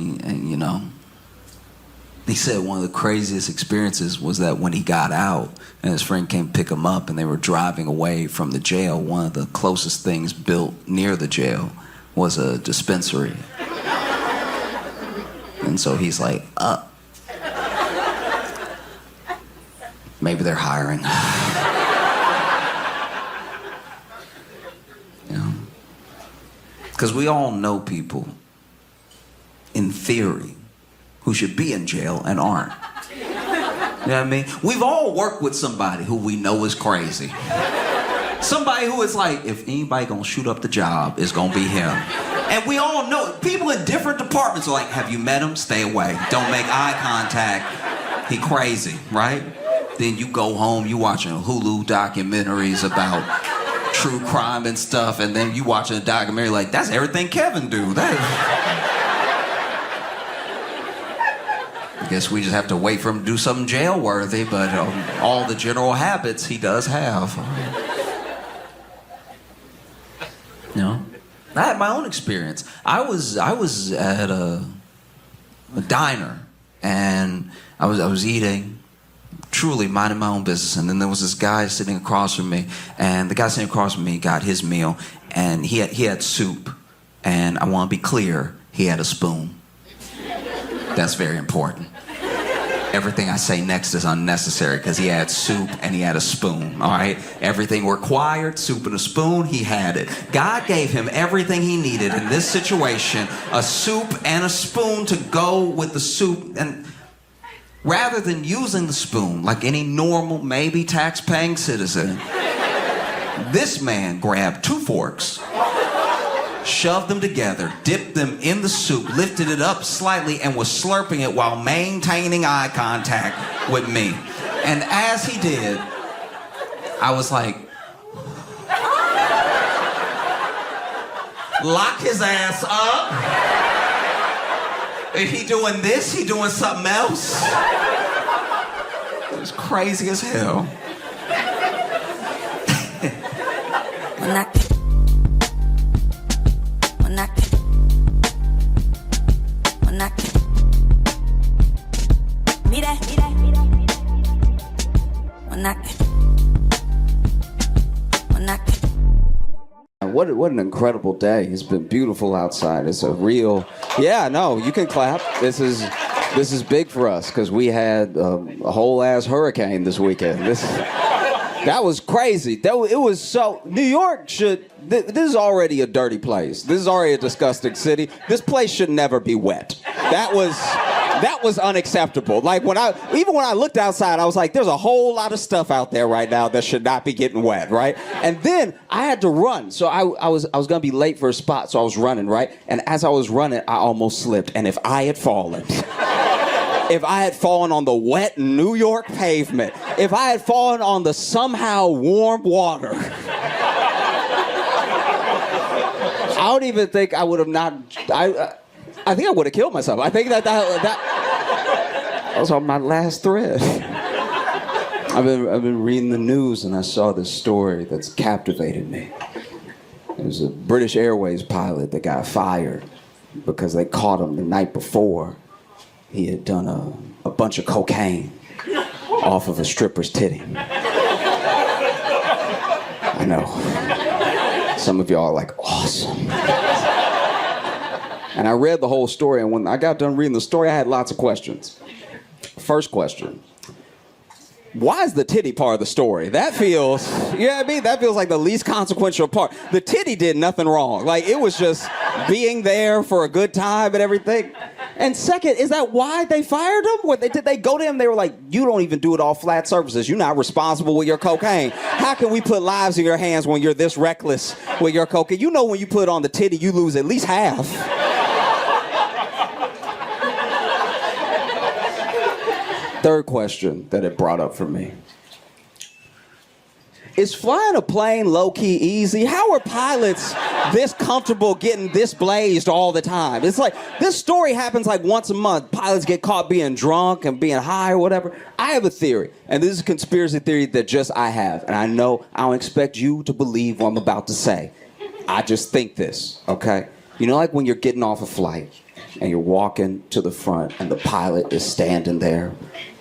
he said one of the craziest experiences was that when he got out and his friend came pick him up and they were driving away from the jail, one of the closest things built near the jail was a dispensary. And so he's like, maybe they're hiring. Because we all know people, in theory, who should be in jail and aren't. You know what I mean? We've all worked with somebody who we know is crazy. Somebody who is like, if anybody gonna shoot up the job, it's gonna be him. And we all know, people in different departments are like, have you met him? Stay away. Don't make eye contact. He crazy, right? Then you go home, you watching Hulu documentaries about true crime and stuff, and then you watching a documentary like, that's everything Kevin do. I guess we just have to wait for him to do something jail-worthy, but all the general habits he does have. I had my own experience. I was at a diner, and I was eating, truly minding my own business, and then there was this guy sitting across from me, and the guy sitting across from me got his meal, and he had soup, and I want to be clear, he had a spoon. That's very important. Everything I say next is unnecessary because he had soup and he had a spoon, all right? Everything required, soup and a spoon, he had it. God gave him everything he needed in this situation, a soup and a spoon to go with the soup. And rather than using the spoon like any normal, maybe tax-paying citizen, this man grabbed 2 forks, shoved them together, dipped them in the soup, lifted it up slightly, and was slurping it while maintaining eye contact with me. And as he did, I was like, lock his ass up. If he doing this, he doing something else. It was crazy as hell. Mira. What an incredible day. It's been beautiful outside. It's a real, yeah, no, you can clap. This is big for us because we had a whole ass hurricane this weekend. That was crazy. It was so, New York this is already a dirty place. This is already a disgusting city. This place should never be wet. That was unacceptable. Like even when I looked outside, I was like, there's a whole lot of stuff out there right now that should not be getting wet, right? And then I had to run. So I was gonna be late for a spot, so I was running, right? And as I was running, I almost slipped. And if I had fallen on the wet New York pavement, if I had fallen on the somehow warm water, I don't even think I would have not. I think I would have killed myself. I think that was on my last thread. I've been reading the news and I saw this story that's captivated me. It was a British Airways pilot that got fired because they caught him the night before. He had done a bunch of cocaine off of a stripper's titty. I know. Some of y'all are like, awesome. And I read the whole story, and when I got done reading the story, I had lots of questions. First question. Why is the titty part of the story? That feels, you know what I mean? That feels like the least consequential part. The titty did nothing wrong. Like, it was just being there for a good time and everything. And second, is that why they fired him? Did they go to him? They were like, you don't even do it all flat surfaces. You're not responsible with your cocaine. How can we put lives in your hands when you're this reckless with your cocaine? You know when you put it on the titty, you lose at least half. Third question that it brought up for me. Is flying a plane low-key easy? How are pilots this comfortable getting this blazed all the time? It's like, this story happens like once a month. Pilots get caught being drunk and being high or whatever. I have a theory, and this is a conspiracy theory that just I have. And I know I don't expect you to believe what I'm about to say. I just think this, okay? You know, like when you're getting off a flight and you're walking to the front and the pilot is standing there,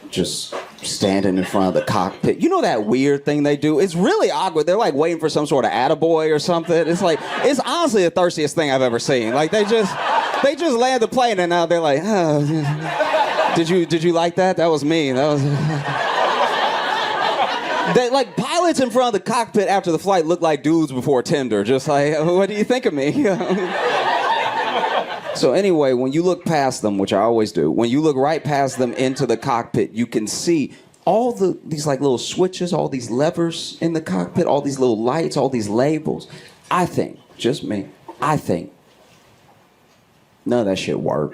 just standing in front of the cockpit. You know that weird thing they do? It's really awkward. They're like waiting for some sort of attaboy or something. It's like, it's honestly the thirstiest thing I've ever seen. Like they just land the plane and now they're like, oh, did you like that? That was me. That was. They, like, pilots in front of the cockpit after the flight look like dudes before Tinder. Just like, what do you think of me? So anyway, when you look past them, which I always do, when you look right past them into the cockpit, you can see all these like little switches, all these levers in the cockpit, all these little lights, all these labels. I think, just me, I think none of that shit work.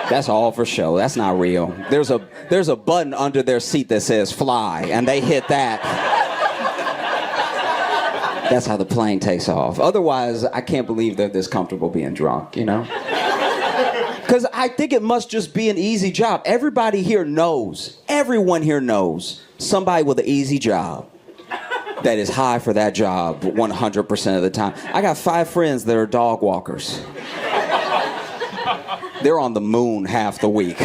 That's all for show. That's not real. There's a button under their seat that says fly, and they hit that. That's how the plane takes off. Otherwise, I can't believe they're this comfortable being drunk, you know? Because I think it must just be an easy job. Everyone here knows somebody with an easy job that is high for that job 100% of the time. I got 5 friends that are dog walkers. They're on the moon half the week.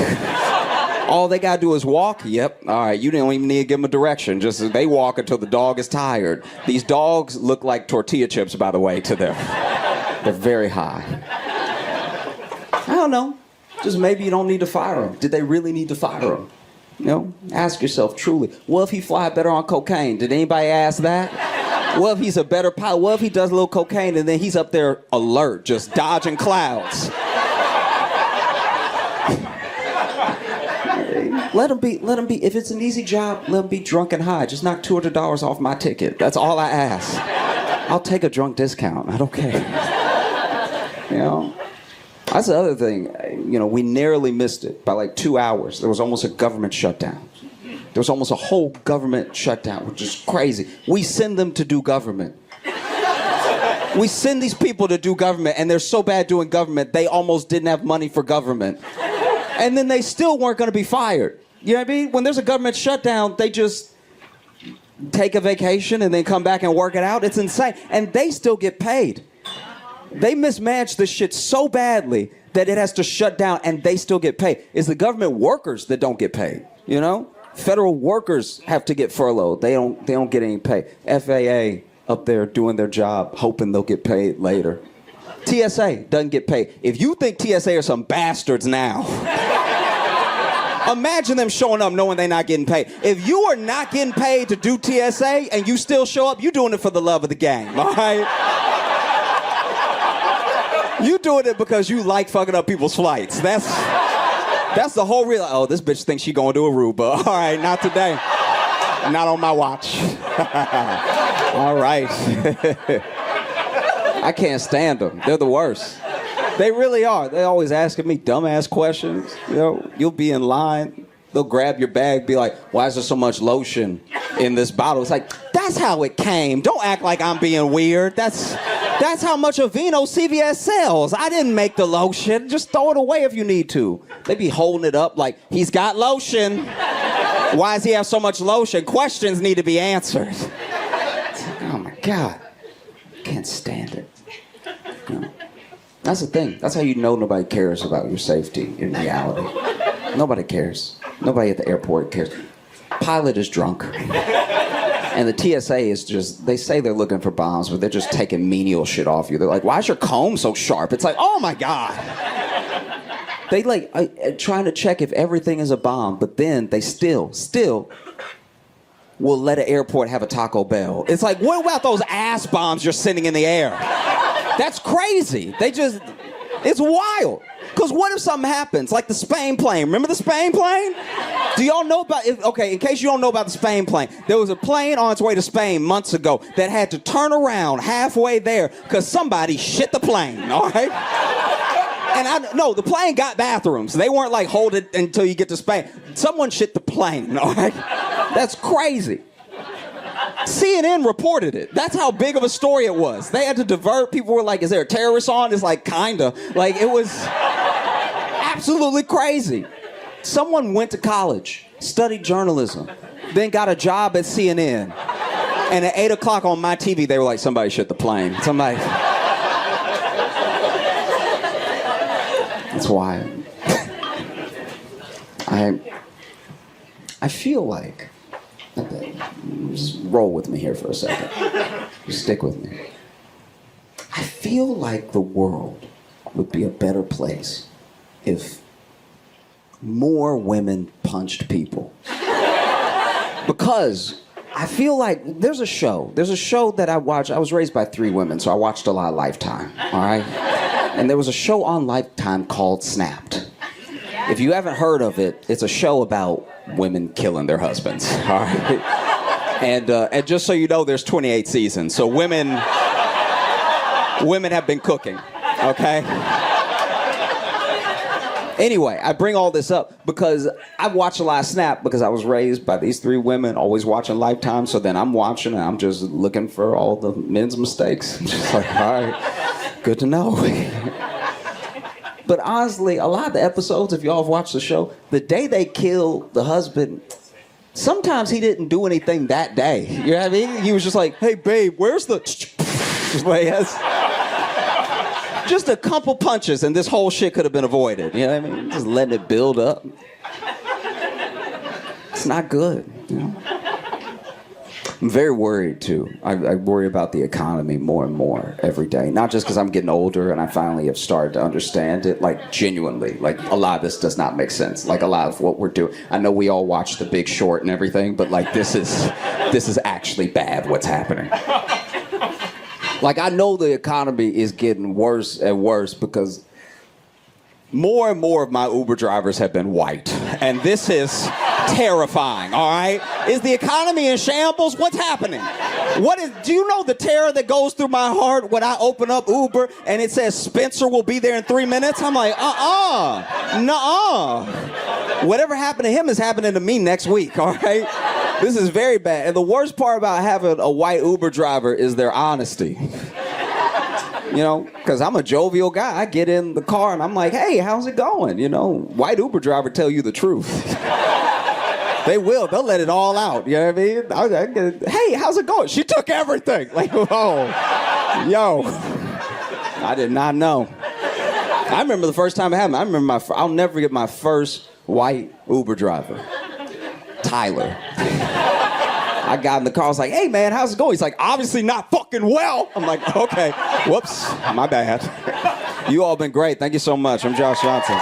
All they gotta do is walk. Yep. All right. You don't even need to give them a direction. Just they walk until the dog is tired. These dogs look like tortilla chips, by the way, to them. They're very high. I don't know. Just maybe you don't need to fire them. Did they really need to fire them? You know? Ask yourself truly. What if he fly better on cocaine? Did anybody ask that? What if he's a better pilot? What if he does a little cocaine and then he's up there alert, just dodging clouds? Let him be, if it's an easy job, let him be drunk and high. Just knock $200 off my ticket. That's all I ask. I'll take a drunk discount. I don't care. You know? That's the other thing. You know, we narrowly missed it by like 2 hours. There was almost a government shutdown. There was almost a whole government shutdown, which is crazy. We send them to do government. We send these people to do government, and they're so bad doing government, they almost didn't have money for government. And then they still weren't going to be fired. You know what I mean? When there's a government shutdown, they just take a vacation and then come back and work it out. It's insane. And they still get paid. They mismanage this shit so badly that it has to shut down and they still get paid. It's the government workers that don't get paid, you know? Federal workers have to get furloughed. They don't get any pay. FAA up there doing their job, hoping they'll get paid later. TSA doesn't get paid. If you think TSA are some bastards now, imagine them showing up knowing they're not getting paid. If you are not getting paid to do TSA and you still show up, you're doing it for the love of the game, all right? You doing it because you like fucking up people's flights. That's the whole real. Oh, this bitch thinks she going to Aruba. All right, not today. Not on my watch. All right. I can't stand them. They're the worst. They really are. They always asking me dumbass questions. You know, you'll be in line. They'll grab your bag, be like, why is there so much lotion in this bottle? It's like, that's how it came. Don't act like I'm being weird. That's how much Aveeno CVS sells. I didn't make the lotion. Just throw it away if you need to. They be holding it up like, he's got lotion. Why does he have so much lotion? Questions need to be answered. It's like, oh my God. Can't stand it. You know? That's the thing. That's how you know nobody cares about your safety in reality. Nobody cares. Nobody at the airport cares. Pilot is drunk. And the TSA is just, they say they're looking for bombs, but they're just taking menial shit off you. They're like, why is your comb so sharp? It's like, oh my God. They like trying to check if everything is a bomb, but then they still will let an airport have a Taco Bell. It's like, what about those ass bombs you're sending in the air? That's crazy. It's wild. Because what if something happens? Like the Spain plane. Remember the Spain plane? Do y'all know about it? Okay, in case you don't know about the Spain plane, there was a plane on its way to Spain months ago that had to turn around halfway there because somebody shit the plane, all right? And no, the plane got bathrooms. They weren't like, hold it until you get to Spain. Someone shit the plane, all right? That's crazy. CNN reported it. That's how big of a story it was. They had to divert. People were like, is there a terrorist on? It's like, kinda. Like, it was absolutely crazy. Someone went to college, studied journalism, then got a job at CNN. And at 8 o'clock on my TV, they were like, somebody shit the plane. Somebody. That's why I feel like, just roll with me here for a second. Just stick with me. I feel like the world would be a better place if more women punched people. Because I feel like there's a show that I watch. I was raised by 3 women, so I watched a lot of Lifetime, all right? And there was a show on Lifetime called Snapped. If you haven't heard of it, it's a show about women killing their husbands, all right? And just so you know, there's 28 seasons, so women have been cooking, okay? Anyway, I bring all this up because I watch a lot of Snap because I was raised by these 3 women, always watching Lifetime, so then I'm watching and I'm just looking for all the men's mistakes. I'm just like, all right, good to know. But honestly, a lot of the episodes, if y'all have watched the show, the day they kill the husband, sometimes he didn't do anything that day. You know what I mean? He was just like, hey, babe, where's the... Just a couple punches and this whole shit could have been avoided. You know what I mean? Just letting it build up. It's not good, you know? I'm very worried, too. I worry about the economy more and more every day. Not just because I'm getting older and I finally have started to understand it, like, genuinely. Like, a lot of this does not make sense. Like, a lot of what we're doing. I know we all watch The Big Short and everything, but, like, this is actually bad, what's happening. Like, I know the economy is getting worse and worse because more and more of my Uber drivers have been white. And this is terrifying, all right? Is the economy in shambles? What's happening? Do you know the terror that goes through my heart when I open up Uber and it says Spencer will be there in 3 minutes? I'm like, nuh-uh. Whatever happened to him is happening to me next week, all right? This is very bad. And the worst part about having a white Uber driver is their honesty. You know, because I'm a jovial guy. I get in the car and I'm like, hey, how's it going? You know, white Uber driver tell you the truth. They will. They'll let it all out. You know what I mean? Hey, how's it going? She took everything. Like, oh, yo. I did not know. I remember the first time it happened. I'll never forget my first white Uber driver. Tyler. I got in the car, I was like, hey man, how's it going? He's like, obviously not fucking well. I'm like, okay, whoops, my bad. You all been great, thank you so much. I'm Josh Johnson.